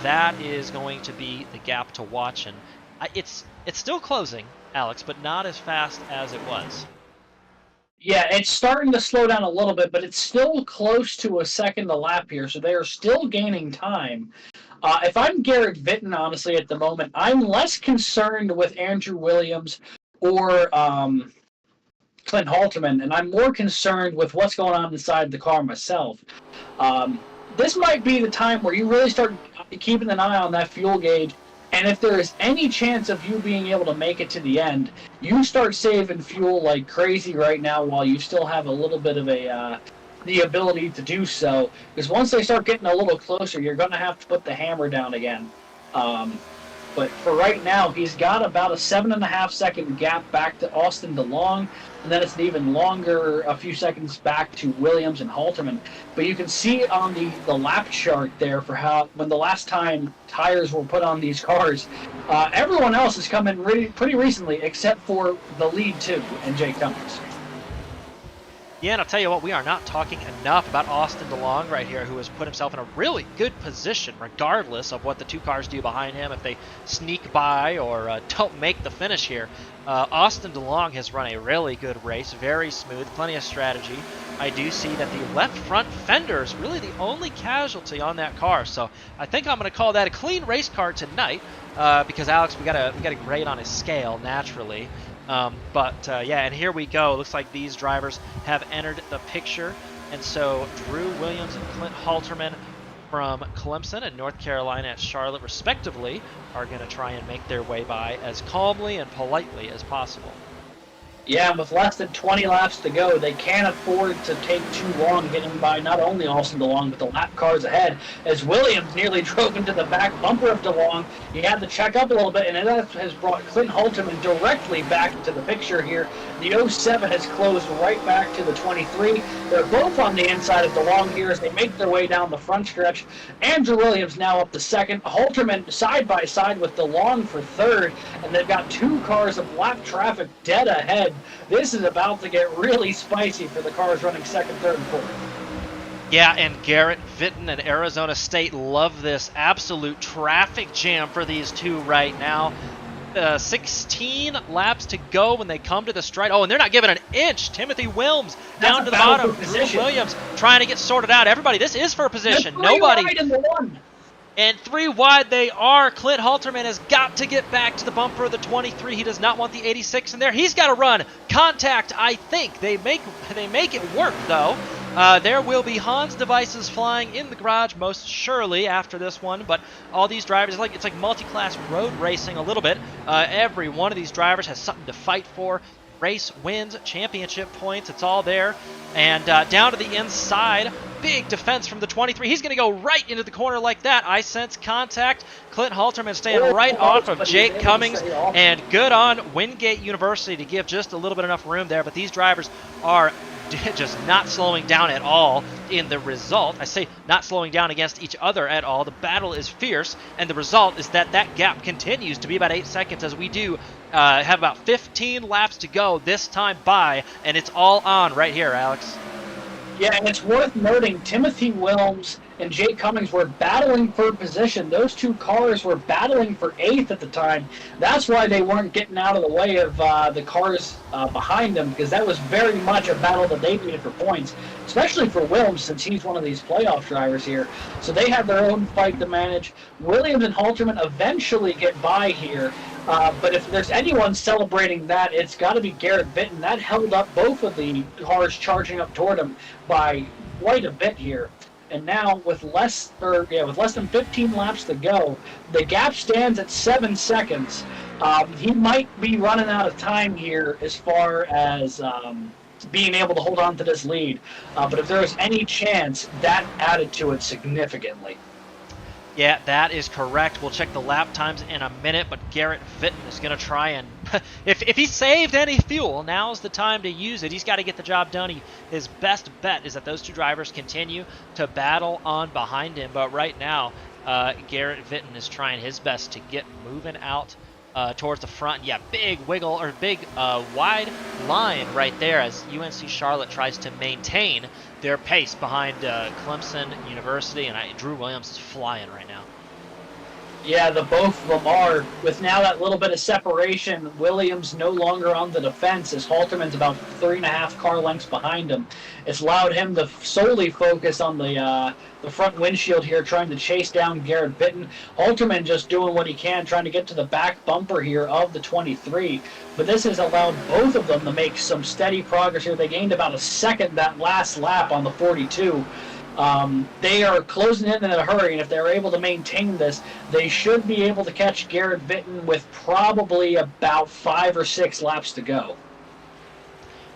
That is going to be the gap to watch, and it's still closing, Alex, but not as fast as it was. Yeah, it's starting to slow down a little bit, but it's still close to a second a lap here, so they are still gaining time. If I'm Garrett Vitton, honestly, at the moment, I'm less concerned with Andrew Williams or Clint Halterman, and I'm more concerned with what's going on inside the car myself. This might be the time where you really start keeping an eye on that fuel gauge, and if there is any chance of you being able to make it to the end, you start saving fuel like crazy right now while you still have a little bit of the ability to do so. Because once they start getting a little closer, you're going to have to put the hammer down again. But for right now, he's got about a 7.5 second gap back to Austin DeLong, and then it's an even longer, a few seconds back to Williams and Halterman. But you can see on the lap chart there for how, when the last time tires were put on these cars, everyone else has come in pretty recently, except for the lead 2 and Jake Cummings. Yeah, and I'll tell you what, we are not talking enough about Austin DeLong right here, who has put himself in a really good position, regardless of what the 2 cars do behind him, if they sneak by or don't make the finish here. Austin DeLong has run a really good race, very smooth, plenty of strategy. I do see that the left front fender is really the only casualty on that car, so I think I'm going to call that a clean race car tonight, because Alex, we got to grade on his scale naturally. Yeah, and here we go. Looks like these drivers have entered the picture. And so Drew Williams and Clint Halterman from Clemson and North Carolina at Charlotte, respectively, are going to try and make their way by as calmly and politely as possible. Yeah, and with less than 20 laps to go, they can't afford to take too long getting by not only Austin DeLong, but the lap cars ahead. As Williams nearly drove into the back bumper of DeLong, he had to check up a little bit, and that has brought Clint Halterman directly back into the picture here. The 07 has closed right back to the 23. They're both on the inside of DeLong here as they make their way down the front stretch. Andrew Williams now up to second. Halterman side by side with DeLong for third, and they've got 2 cars of lap traffic dead ahead. This is about to get really spicy for the cars running second, third, and fourth. Yeah, and Garrett Vitton and Arizona State love this absolute traffic jam for these two right now. 16 laps to go when they come to the stride. Oh, and they're not giving an inch. Timothy Wilms down to the bottom. Drew Williams trying to get sorted out. Everybody, this is for position. Nobody. Right in the one. And 3 wide they are. Clint Halterman has got to get back to the bumper of the 23. He does not want the 86 in there. He's got to run. Contact, I think. They make it work, though. There will be Hans devices flying in the garage most surely after this one, but all these drivers, it's like multi-class road racing a little bit. Every one of these drivers has something to fight for. Race wins, championship points, it's all there. And down to the inside, big defense from the 23. He's going to go right into the corner like that. I sense contact. Clint Halterman staying right off of Jake Cummings. And good on Wingate University to give just a little bit enough room there. But these drivers are just not slowing down at all in the result. I say not slowing down against each other at all. The battle is fierce, and the result is that gap continues to be about 8 seconds as we do have about 15 laps to go this time by, and it's all on right here, Alex. Yeah, and it's worth noting Timothy Wilms and Jake Cummings were battling for position. Those 2 cars were battling for 8th at the time. That's why they weren't getting out of the way of the cars behind them, because that was very much a battle that they needed for points, especially for Wilms since he's one of these playoff drivers here. So they have their own fight to manage. Williams and Halterman eventually get by here. But if there's anyone celebrating that, it's got to be Garrett Vitton. That held up both of the cars charging up toward him by quite a bit here. And now with less than 15 laps to go, the gap stands at 7 seconds. He might be running out of time here as far as being able to hold on to this lead. But if there was any chance, that added to it significantly. Yeah, that is correct. We'll check the lap times in a minute, but Garrett Vitton is going to try and... if he saved any fuel, now's the time to use it. He's got to get the job done. His best bet is that those 2 drivers continue to battle on behind him, but right now, Garrett Vitton is trying his best to get moving out towards the front. Yeah, big wide line right there as UNC Charlotte tries to maintain their pace behind Clemson University, and Drew Williams is flying right now. Yeah, the both of them are. With now that little bit of separation, Williams no longer on the defense as Halterman's about 3.5 car lengths behind him. It's allowed him to solely focus on the front windshield here, trying to chase down Garrett Vitton. Halterman just doing what he can, trying to get to the back bumper here of the 23. But this has allowed both of them to make some steady progress here. They gained about a second that last lap on the 42. They are closing in a hurry, and if they're able to maintain this, they should be able to catch Garrett Vitton with probably about 5 or 6 laps to go.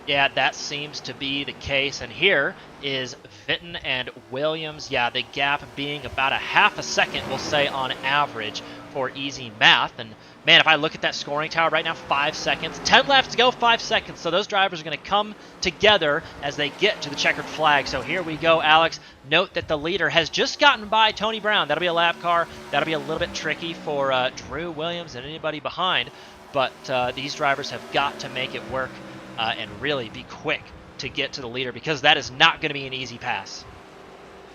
Yeah, that seems to be the case, and here is Vitton and Williams. Yeah, the gap being about a half a second, we'll say, on average for easy math. And man, if I look at that scoring tower right now, 5 seconds, 10 laps to go, 5 seconds. So those drivers are going to come together as they get to the checkered flag. So here we go, Alex. Note that the leader has just gotten by Tony Brown. That'll be a lap car. That'll be a little bit tricky for Drew Williams and anybody behind. But these drivers have got to make it work and really be quick to get to the leader, because that is not going to be an easy pass.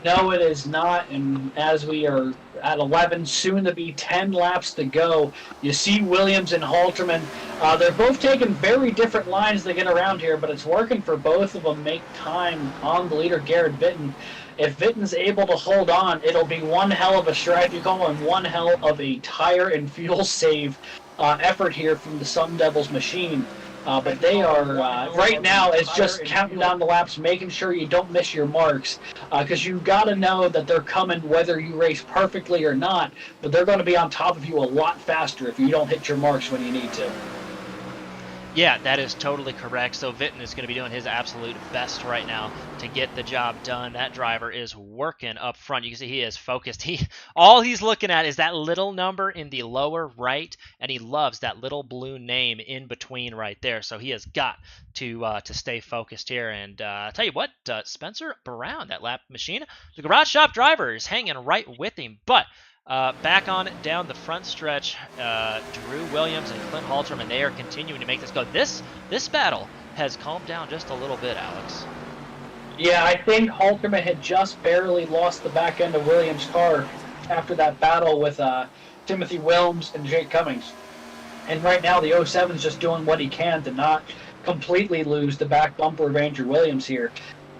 No, it is not, and as we are at 11, soon to be 10 laps to go, you see Williams and Halterman. They're both taking very different lines to get around here, but it's working for both of them. Make time on the leader, Garrett Vitton. If Vitton's able to hold on, it'll be one hell of a strategy call and one hell of a tire and fuel save effort here from the Sun Devils machine. But they are, right now, it's just counting down the laps, making sure you don't miss your marks. Because you've got to know that they're coming whether you race perfectly or not. But they're going to be on top of you a lot faster if you don't hit your marks when you need to. Yeah, that is totally correct. So Vitten is going to be doing his absolute best right now to get the job done. That driver is working up front. You can see he is focused. All he's looking at is that little number in the lower right, and he loves that little blue name in between right there. So he has got to stay focused here. And I'll tell you what, Spencer Brown, that lap machine, the garage shop driver, is hanging right with him. But back on down the front stretch, Drew Williams and Clint Halterman, they are continuing to make this go. This battle has calmed down just a little bit, Alex. Yeah, I think Halterman had just barely lost the back end of Williams' car after that battle with Timothy Wilms and Jake Cummings. And right now, the 07 is just doing what he can to not completely lose the back bumper of Andrew Williams here.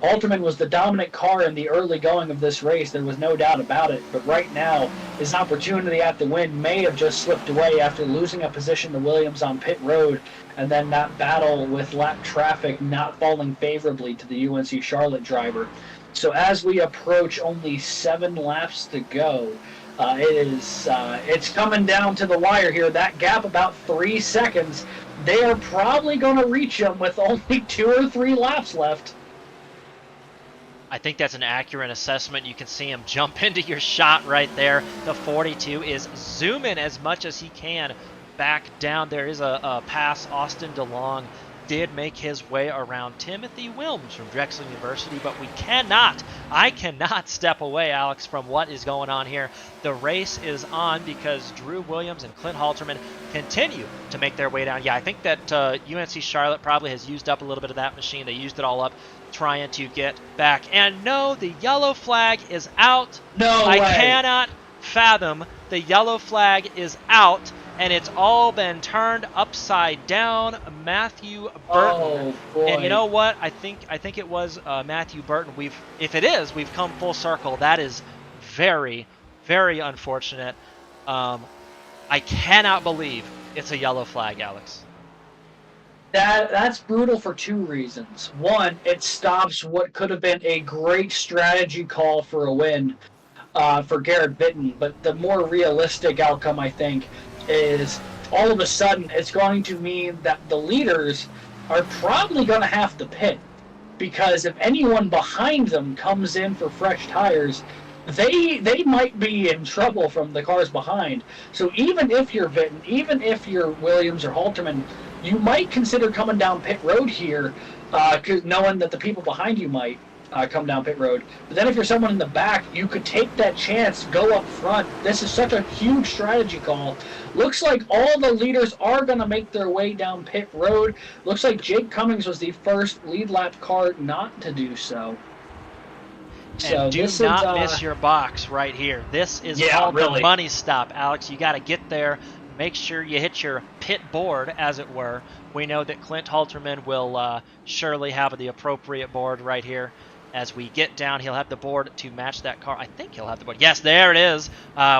Halterman was the dominant car in the early going of this race. There was no doubt about it. But right now, his opportunity at the win may have just slipped away after losing a position to Williams on pit road, and then that battle with lap traffic not falling favorably to the UNC Charlotte driver. So as we approach only 7 laps to go, it's coming down to the wire here. That gap about 3 seconds. They are probably going to reach him with only 2 or 3 laps left. I think that's an accurate assessment. You can see him jump into your shot right there. The 42 is zooming as much as he can back down. There is a pass. Austin DeLong did make his way around Timothy Wilms from Drexel University, but I cannot step away, Alex, from what is going on here. The race is on because Drew Williams and Clint Halterman continue to make their way down. Yeah, I think that UNC Charlotte probably has used up a little bit of that machine. They used it all up trying to get back. And no, the yellow flag is out. No way. I cannot fathom the yellow flag is out, and it's all been turned upside down. Matthew Burton. Oh, boy. And you know what? I think it was Matthew Burton. If it is, we've come full circle. That is very, very unfortunate. I cannot believe it's a yellow flag, Alex. That's brutal for 2 reasons. One, it stops what could have been a great strategy call for a win for Garrett Vitten. But the more realistic outcome, I think, is all of a sudden it's going to mean that the leaders are probably going to have to pit. Because if anyone behind them comes in for fresh tires, they might be in trouble from the cars behind. So even if you're Vitten, even if you're Williams or Halterman, you might consider coming down pit road here, knowing that the people behind you might come down pit road. But then if you're someone in the back, you could take that chance, go up front. This is such a huge strategy call. Looks like all the leaders are going to make their way down pit road. Looks like Jake Cummings was the first lead lap car not to do so. And do not miss your box right here. This is called the money stop, Alex. You got to get there. Make sure you hit your pit board, as it were. We know that Clint Halterman will surely have the appropriate board right here. As we get down, he'll have the board to match that car. I think he'll have the board. Yes, there it is.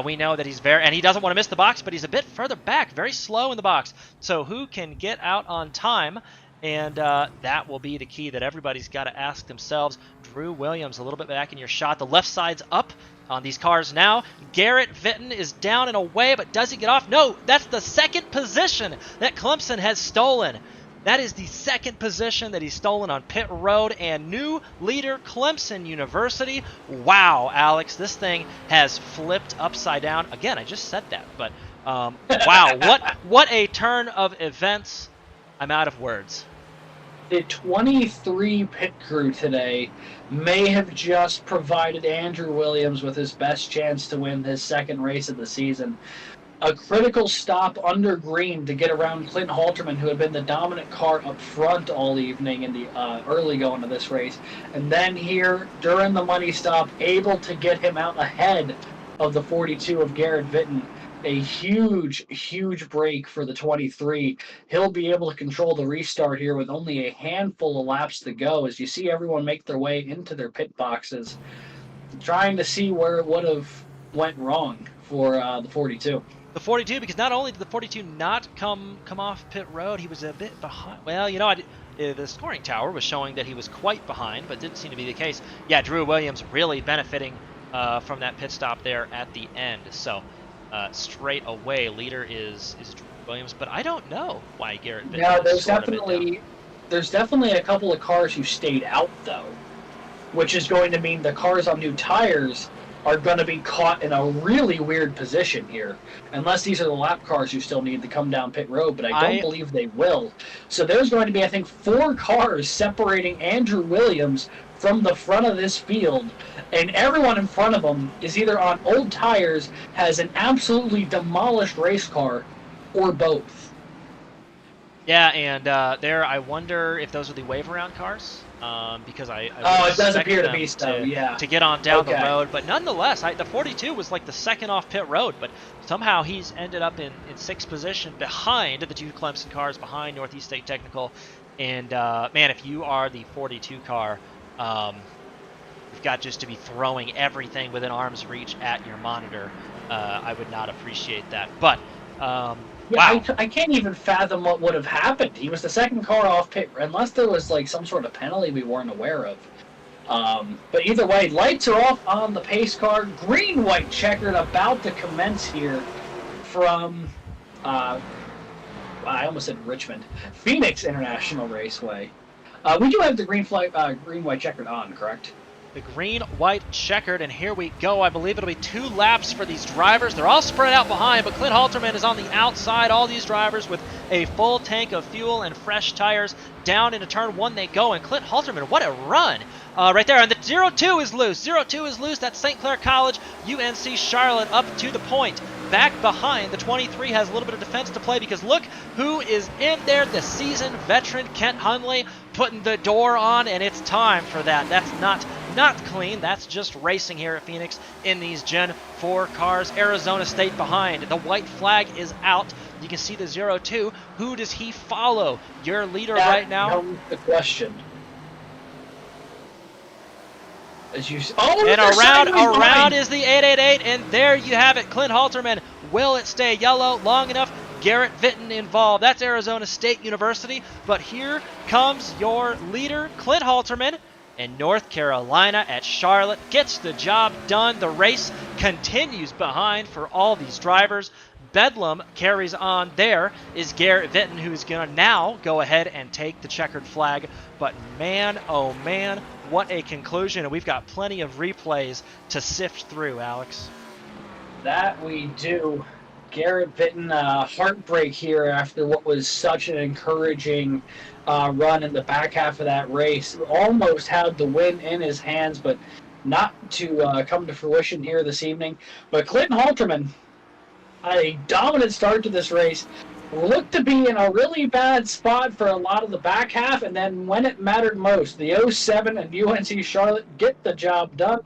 We know that and he doesn't want to miss the box, but he's a bit further back, very slow in the box. So who can get out on time? And that will be the key that everybody's got to ask themselves. Drew Williams a little bit back in your shot. The left side's up on these cars now. Garrett Vitten is down and away, but does he get off? No, that's the second position that Clemson has stolen. That is the second position that he's stolen on pit road, and new leader Clemson University. Wow, Alex, this thing has flipped upside down. Again, I just said that, but wow, what a turn of events. I'm out of words. The 23 pit crew today may have just provided Andrew Williams with his best chance to win his second race of the season. A critical stop under green to get around Clint Halterman, who had been the dominant car up front all evening in the early going of this race. And then here, during the money stop, able to get him out ahead of the 42 of Garrett Vitten. A huge, huge break for the 23. He'll be able to control the restart here with only a handful of laps to go as you see everyone make their way into their pit boxes, trying to see where it would have went wrong for the 42. The 42, because not only did the 42 not come off pit road, he was a bit behind. Well, you know, the scoring tower was showing that he was quite behind, but didn't seem to be the case. Yeah, Drew Williams really benefiting from that pit stop there at the end. So straight away, leader is Williams, but I don't know why Garrett Vitten Now, is sort of it down. there's definitely a couple of cars who stayed out though, which is going to mean the cars on new tires are going to be caught in a really weird position here, unless these are the lap cars who still need to come down pit road, but I don't I believe they will. So there's going to be, I think, 4 cars separating Andrew Williams from the front of this field, and everyone in front of them is either on old tires, has an absolutely demolished race car, or both. Yeah, and there I wonder if those are the wave around cars, because I would Oh, it does expect appear to them be so, yeah. to get on down the Okay. road. But nonetheless, the 42 was like the second off pit road, but somehow he's ended up in sixth position behind the 2 Clemson cars, behind Northeast State Technical. And man, if you are the 42 car, you've got just to be throwing everything within arm's reach at your monitor. I would not appreciate that. But Yeah, wow. I can't even fathom what would have happened. He was the second car off pit, unless there was like some sort of penalty we weren't aware of. But either way, lights are off on the pace car. Green, white, checkered, about to commence here from, I almost said Richmond, Phoenix International Raceway. We do have the green, white, checkered on, correct? The green, white, checkered, and here we go. I believe it'll be 2 laps for these drivers. They're all spread out behind, but Clint Halterman is on the outside. All these drivers with a full tank of fuel and fresh tires. Down into turn 1 they go, and Clint Halterman, what a run! Right there, and the 0-2 is loose. 0-2 is loose. That's St. Clair College, UNC Charlotte up to the point. Back behind, the 23 has a little bit of defense to play because look who is in there, the seasoned veteran Kent Hunley putting the door on, and it's time for that. That's not clean. That's just racing here at Phoenix in these Gen 4 cars. Arizona State behind. The white flag is out. You can see the 0-2. Who does he follow? Your leader right now? The question. As you oh, and around is the 888, and there you have it. Clint Halterman. Will it stay yellow long enough? Garrett Vitten involved. That's Arizona State University. But here comes your leader, Clint Halterman, and North Carolina at Charlotte gets the job done. The race continues behind for all these drivers. Bedlam carries on. There is Garrett Vitten, who's going to now go ahead and take the checkered flag. But man, oh man, what a conclusion. And we've got plenty of replays to sift through, Alex. That we do. Garrett Vitten, heartbreak here after what was such an encouraging run in the back half of that race. Almost had the win in his hands, but not to come to fruition here this evening. But Clinton Halterman had a dominant start to this race. Looked to be in a really bad spot for a lot of the back half, and then when it mattered most, the 07 and UNC Charlotte get the job done,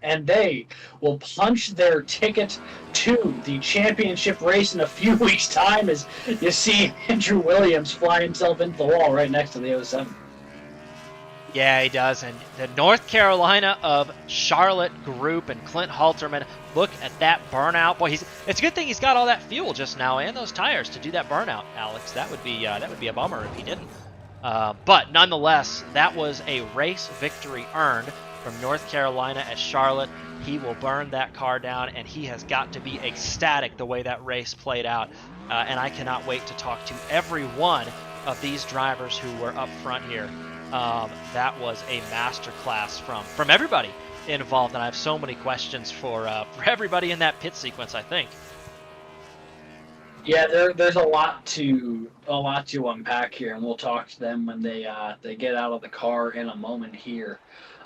and they will punch their ticket to the championship race in a few weeks' time as you see Andrew Williams fly himself into the wall right next to the 07. Yeah, he does. And the North Carolina of Charlotte group and Clint Halterman, look at that burnout. Boy, it's a good thing he's got all that fuel just now and those tires to do that burnout, Alex. That would be a bummer if he didn't. But nonetheless, that was a race victory earned from North Carolina at Charlotte. He will burn that car down, and he has got to be ecstatic the way that race played out. And I cannot wait to talk to every one of these drivers who were up front here. That was a masterclass from everybody involved, and I have so many questions for everybody in that pit sequence, I think. Yeah, there's a lot to unpack here, and we'll talk to them when they get out of the car in a moment here.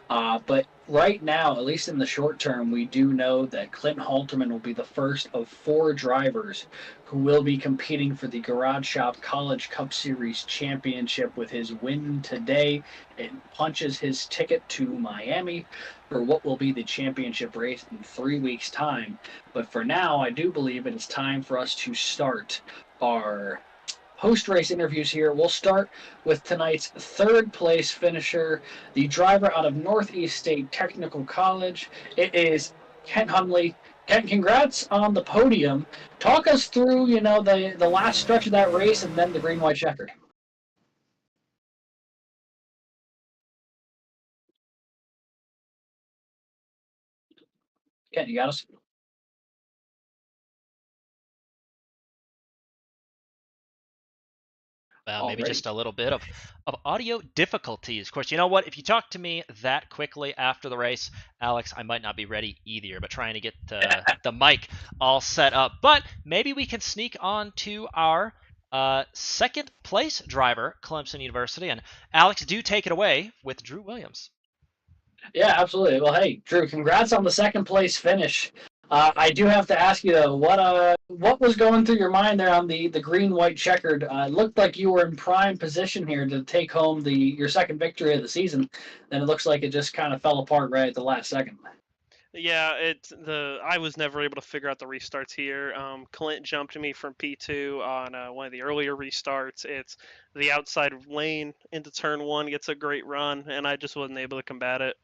But right now, at least in the short term, we do know that Clint Halterman will be the first of 4 drivers who will be competing for the Garage Shop College Cup Series championship. With his win today, it punches his ticket to Miami for what will be the championship race in 3 weeks' time. But for now, I do believe it is time for us to start our post-race interviews here. We'll start with tonight's 3rd place finisher, the driver out of Northeast State Technical College. It is Kent Hunley. Kent, congrats on the podium. Talk us through, the last stretch of that race and then the green, white, checkered. Kent, you got us? Well, maybe already. just a little bit of audio difficulties. Of course, you know what? If you talk to me that quickly after the race, Alex, I might not be ready either. But trying to get the mic all set up. But maybe we can sneak on to our second place driver, Clemson University. And Alex, do take it away with Drew Williams. Yeah, absolutely. Well, hey, Drew, congrats on the second place finish. I do have to ask you though, what was going through your mind there on the green white checkered? It looked like you were in prime position here to take home the your second victory of the season. Then it looks like it just kind of fell apart right at the last second. Yeah, I was never able to figure out the restarts here. Clint jumped me from P2 on one of the earlier restarts. It's the outside lane into turn one gets a great run, and I just wasn't able to combat it.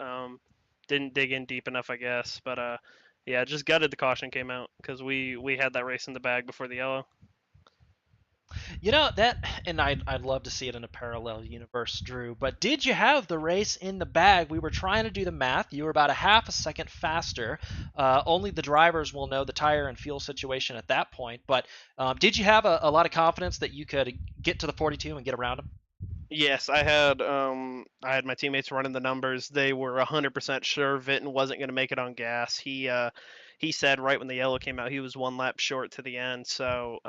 Didn't dig in deep enough, I guess. But yeah, just gutted the caution came out because we had that race in the bag before the yellow. You know that, and I'd love to see it in a parallel universe, Drew. But did you have the race in the bag? We were trying to do the math. You were about a half a second faster. Only the drivers will know the tire and fuel situation at that point. But did you have a lot of confidence that you could get to the 42 and get around them? Yes, I had my teammates running the numbers. They were 100% sure Vinton wasn't going to make it on gas. He said right when the yellow came out he was one lap short to the end. So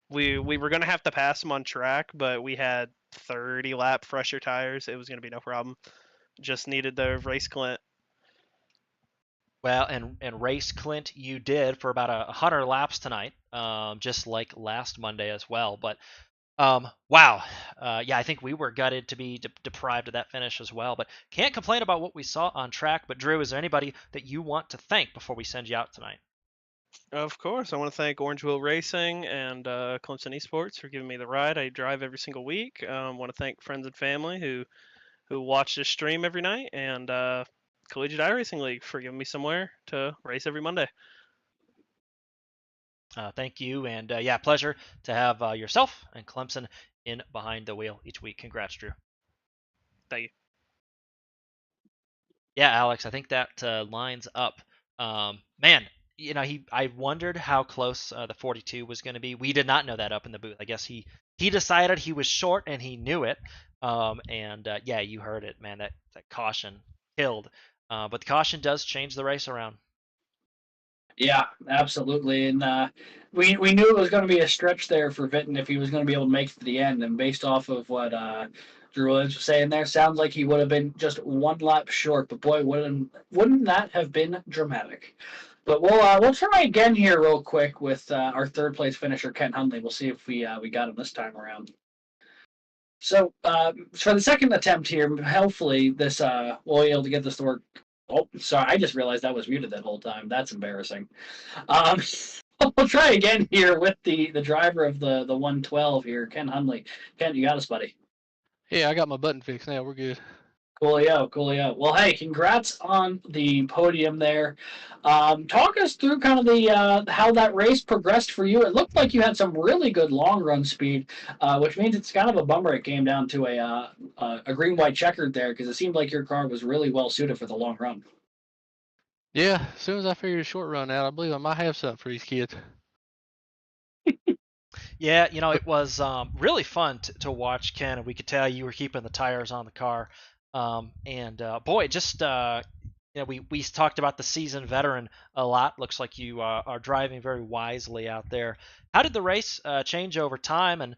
we were going to have to pass him on track, but we had 30 lap fresher tires. It was going to be no problem. Just needed the race Clint. Well, and race Clint, you did for about 100 laps tonight, just like last Monday as well. But wow. Yeah, I think we were gutted to be deprived of that finish as well, but can't complain about what we saw on track. But Drew, is there anybody that you want to thank before we send you out tonight? Of course, I want to thank Orange Wheel Racing and Clemson Esports for giving me the ride. I drive every single week. Want to thank friends and family who watch this stream every night, and Collegiate iRacing League for giving me somewhere to race every Monday. Thank you, and yeah, pleasure to have yourself and Clemson in behind the wheel each week. Congrats, Drew. Thank you. Yeah, Alex, I think that lines up. Man, you know, I wondered how close the 42 was going to be. We did not know that up in the booth. I guess he decided he was short and he knew it. And yeah, you heard it, man. That caution killed. But the caution does change the race around. Yeah, absolutely. And we knew it was going to be a stretch there for Vinton if he was going to be able to make it to the end. And based off of what Drew Williams was saying there, sounds like he would have been just one lap short. But boy, wouldn't that have been dramatic? But we'll try again here real quick with our third place finisher Ken Hundley. We'll see if we got him this time around. So for the second attempt here, hopefully this we'll be able to get this to work. Oh, sorry, I just realized I was muted that whole time. That's embarrassing. Um, we'll try again here with the driver of the 112 here, Ken Hundley. Ken, you got us, buddy. Yeah, I got my button fixed now. We're good. Coolio, coolio. Well, hey, congrats on the podium there. Talk us through kind of the how that race progressed for you. It looked like you had some really good long run speed, which means it's kind of a bummer it came down to a green white checkered there because it seemed like your car was really well suited for the long run. Yeah, as soon as I figured a short run out, I believe I might have something for these kids. Yeah, you know, it was really fun to watch, Ken, and we could tell you were keeping the tires on the car. And boy, just you know, we talked about the seasoned veteran a lot. Looks like you are driving very wisely out there. How did the race change over time? And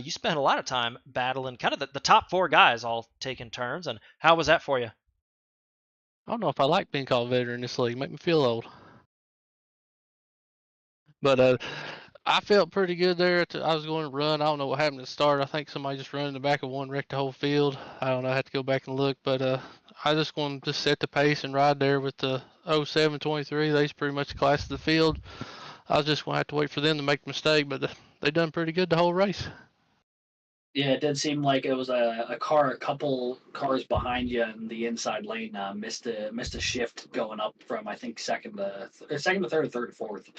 you spent a lot of time battling kind of the top four guys, all taking turns. And how was that for you? I don't know if I like being called veteran in this league. Make me feel old. But I felt pretty good there. I was going to run. I don't know what happened at the start. I think somebody just ran in the back of one, wrecked the whole field. I don't know. I had to go back and look. But I just wanted to set the pace and ride there with the 0723. They's pretty much the class of the field. I was just going to have to wait for them to make a mistake. But they done pretty good the whole race. Yeah, it did seem like it was a couple cars behind you in the inside lane missed a shift going up from I think second to third, or third to fourth,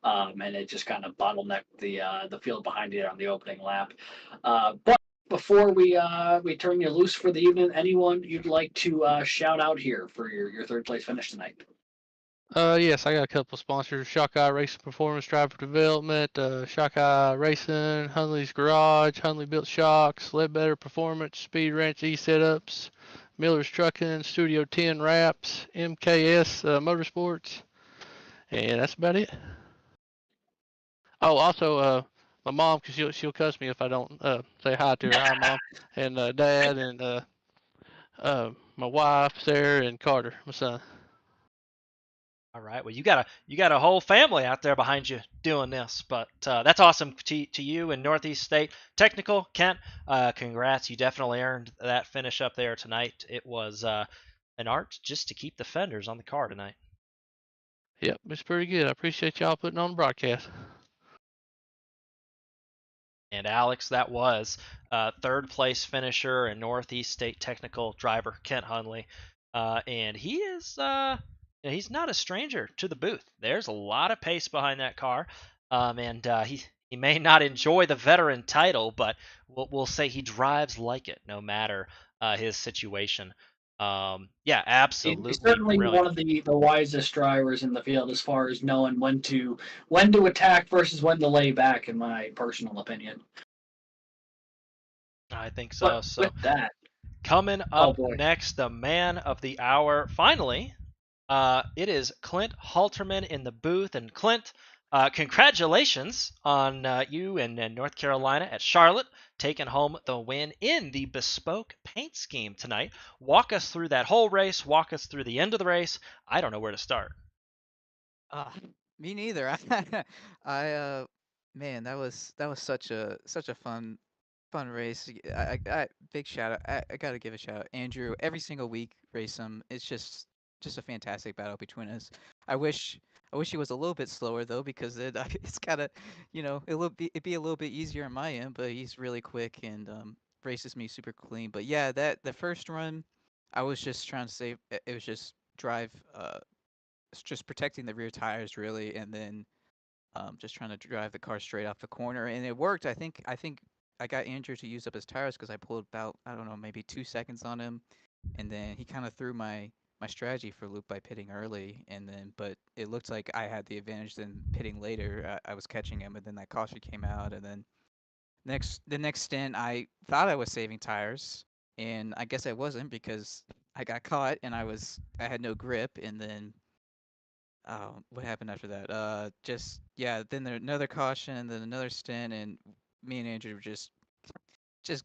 and it just kind of bottlenecked the field behind you on the opening lap. But before we turn you loose for the evening, anyone you'd like to shout out here for your third place finish tonight? Yes, I got a couple sponsors: Shockeye Racing Performance Driver Development, Shockeye Racing, Hunley's Garage, Hunley Built Shocks, Ledbetter Performance, Speed Ranch E-Setups, Miller's Trucking, Studio 10 Wraps, MKS Motorsports, and that's about it. Oh, also, my mom, because she'll cuss me if I don't say hi to her. Hi, Mom, and Dad, and my wife, Sarah, and Carter, my son. All right. Well, you got a whole family out there behind you doing this, but that's awesome to you in Northeast State Technical, Kent. Congrats. You definitely earned that finish up there tonight. It was an art just to keep the fenders on the car tonight. Yep, it's pretty good. I appreciate y'all putting on the broadcast. And Alex, that was third place finisher and Northeast State Technical driver Kent Hunley, and he is he's not a stranger to the booth. There's a lot of pace behind that car, and he may not enjoy the veteran title, but we'll say he drives like it, no matter his situation. Yeah, He's absolutely certainly one brilliant. of the wisest drivers in the field as far as knowing when to attack versus when to lay back, in my personal opinion. I think so. But So with that, coming oh up boy, next, the man of the hour. Finally, it is Clint Halterman in the booth. And Clint, congratulations on you in North Carolina at Charlotte taking home the win in the bespoke paint scheme tonight. Walk us through that whole race. Walk us through the end of the race. I don't know where to start. Uh, Me neither. I man, that was such a fun race. I big shout out. I gotta give a shout out. Andrew, every single week race him. It's just a fantastic battle between us. I wish I wish he was a little bit slower though, because it's gotta, it'd be a little bit easier on my end, but he's really quick and races me super clean. But yeah, that the first run, I was just trying to save. It was just drive. It's just protecting the rear tires really, and then just trying to drive the car straight off the corner, and it worked. I think I got Andrew to use up his tires because I pulled about, I don't know, maybe 2 seconds on him, and then he kind of threw my strategy for loop by pitting early, and then but it looked like I had the advantage. Then pitting later, I was catching him, and then that caution came out, and then the next stint I thought I was saving tires, and I guess I wasn't because I got caught and I had no grip, and then what happened after that? Just yeah. Then there another caution, and then another stint, and me and Andrew were just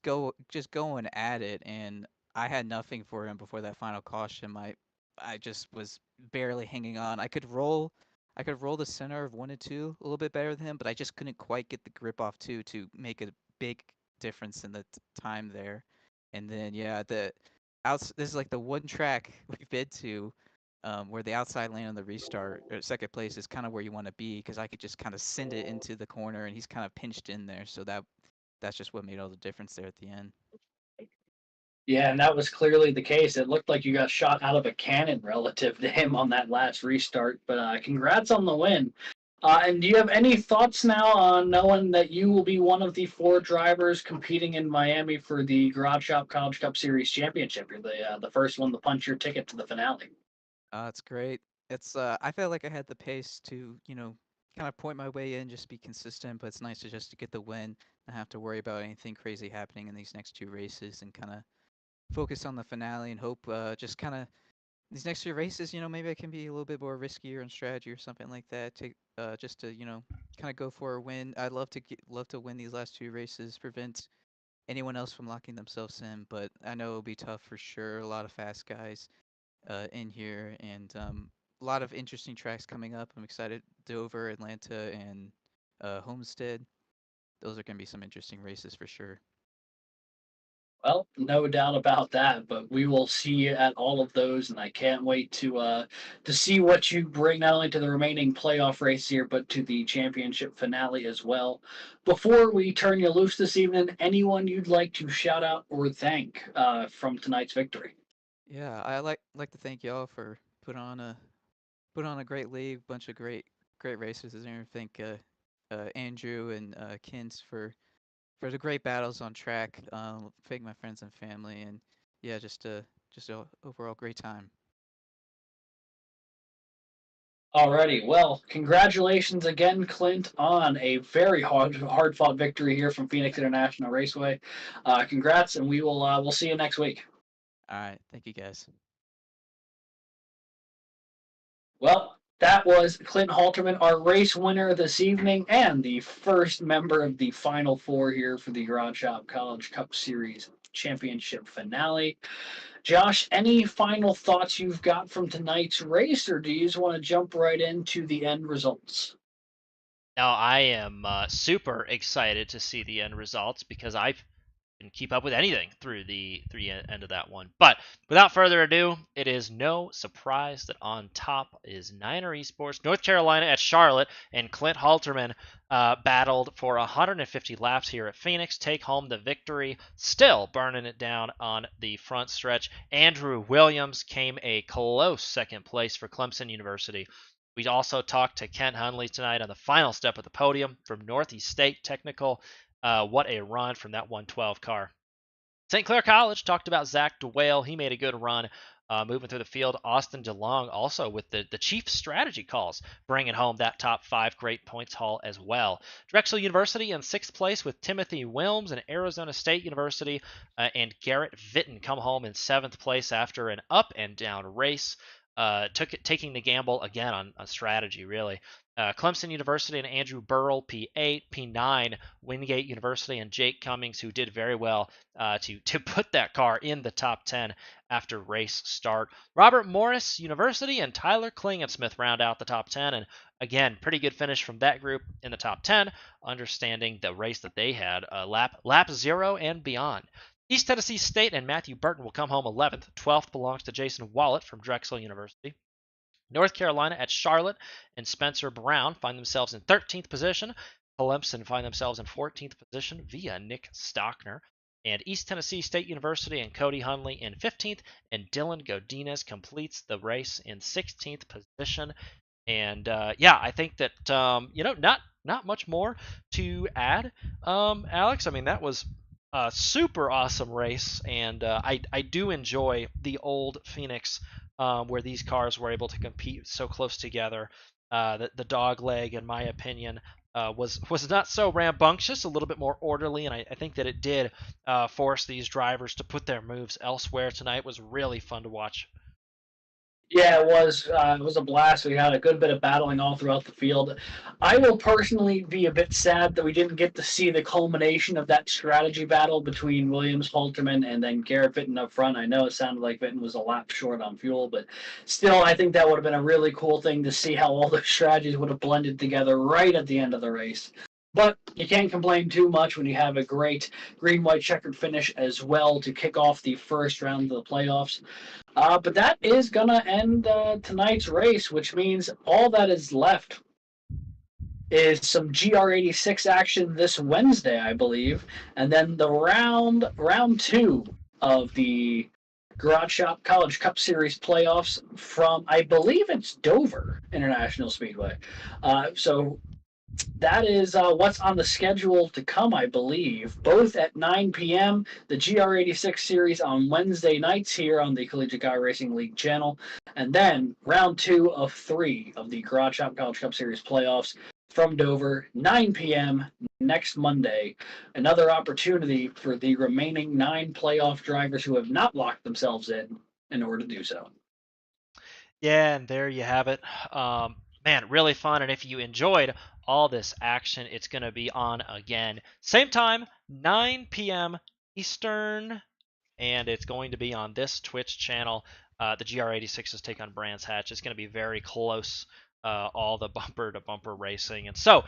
going at it, and I had nothing for him before that final caution. I just was barely hanging on. I could roll the center of 1 and 2 a little bit better than him, but I just couldn't quite get the grip off 2 to make a big difference in the time there. And then yeah, the outs. This is like the one track we've been to where the outside lane on the restart or second place is kind of where you want to be, because I could just kind of send it into the corner and he's kind of pinched in there. So that's just what made all the difference there at the end. yeah, and that was clearly the case. It looked like you got shot out of a cannon relative to him on that last restart. But congrats on the win. And do you have any thoughts now on knowing that you will be one of the four drivers competing in Miami for the Garage Shop College Cup Series Championship? You're the first one to punch your ticket to the finale. It's great. It's I felt like I had the pace to, kind of point my way in, just be consistent, but it's nice to just to get the win, not have to worry about anything crazy happening in these next two races, and kind of focus on the finale and hope just kind of these next few races, maybe I can be a little bit more riskier in strategy or something like that to just to, kind of go for a win. I'd love to win these last two races, prevent anyone else from locking themselves in, but I know it'll be tough for sure. A lot of fast guys in here, and a lot of interesting tracks coming up. I'm excited. Dover, Atlanta, and Homestead. Those are going to be some interesting races for sure. Well, no doubt about that. But we will see you at all of those, and I can't wait to see what you bring not only to the remaining playoff race here, but to the championship finale as well. Before we turn you loose this evening, anyone you'd like to shout out or thank from tonight's victory? Yeah, I like to thank y'all for put on a great league, bunch of great races. I thank Andrew and Kins for the great battles on track. Thank my friends and family, and yeah, just a overall great time. Alrighty, well, congratulations again, Clint, on a very hard fought victory here from Phoenix International Raceway. Congrats, and we'll see you next week. All right, thank you guys. Well, that was Clint Halterman, our race winner this evening, and the first member of the Final Four here for the Garage Shop College Cup Series Championship finale. Josh, any final thoughts you've got from tonight's race, or do you just want to jump right into the end results? Now, I am super excited to see the end results because I can keep up with anything through the end of that one. But without further ado, it is no surprise that on top is Niner Esports, North Carolina at Charlotte, and Clint Halterman battled for 150 laps here at Phoenix, take home the victory, still burning it down on the front stretch. Andrew Williams came a close second place for Clemson University. We also talked to Kent Hunley tonight on the final step of the podium from Northeast State Technical. What a run from that 112 car. St. Clair College talked about Zach DeWale. He made a good run moving through the field. Austin DeLong also with the chief strategy calls, bringing home that top 5 great points haul as well. Drexel University in 6th place with Timothy Wilms, and Arizona State University and Garrett Vitton come home in 7th place after an up and down race. Taking the gamble again on strategy, really. Clemson University and Andrew Burrell, P8, P9, Wingate University and Jake Cummings, who did very well to put that car in the top 10 after race start. Robert Morris University and Tyler Klingensmith round out the top 10, and again, pretty good finish from that group in the top 10, understanding the race that they had, lap 0 and beyond. East Tennessee State and Matthew Burton will come home 11th. 12th belongs to Jason Wallet from Drexel University. North Carolina at Charlotte and Spencer Brown find themselves in 13th position. Clemson find themselves in 14th position via Nick Stockner. And East Tennessee State University and Cody Hunley in 15th. And Dylan Godinez completes the race in 16th position. And I think that not much more to add, Alex. I mean, that was a super awesome race, and I do enjoy the old Phoenix where these cars were able to compete so close together. The dog leg, in my opinion, was not so rambunctious, a little bit more orderly, and I think that it did force these drivers to put their moves elsewhere tonight. It was really fun to watch. Yeah, it was. It was a blast. We had a good bit of battling all throughout the field. I will personally be a bit sad that we didn't get to see the culmination of that strategy battle between Williams, Halterman, and then Garrett Vitton up front. I know it sounded like Vitton was a lap short on fuel, but still, I think that would have been a really cool thing to see how all the strategies would have blended together right at the end of the race. But you can't complain too much when you have a great green-white checkered finish as well to kick off the first round of the playoffs. But that is going to end tonight's race, which means all that is left is some GR86 action this Wednesday, I believe, and then the round 2 of the Garage Shop College Cup Series playoffs from, I believe it's Dover International Speedway. So that is what's on the schedule to come, I believe, both at 9 p.m. The GR86 series on Wednesday nights here on the Collegiate Guy Racing League channel, and then round 2 of 3 of the Garage Shop College Cup Series playoffs from Dover, 9 p.m. next Monday. Another opportunity for the remaining 9 playoff drivers who have not locked themselves in order to do so. Yeah, and there you have it. Man, really fun. And if you enjoyed all this action, it's going to be on again. Same time, 9 p.m. Eastern, and it's going to be on this Twitch channel. The GR86's take on Brands Hatch. It's going to be very close. All the bumper-to-bumper racing. And so,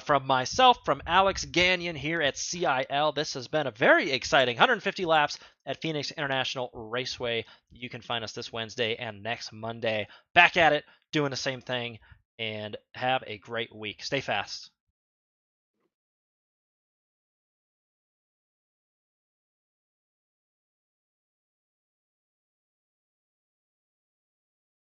from myself, from Alex Gagnon here at CIL, this has been a very exciting 150 laps at Phoenix International Raceway. You can find us this Wednesday and next Monday. Back at it, doing the same thing, and have a great week. Stay fast.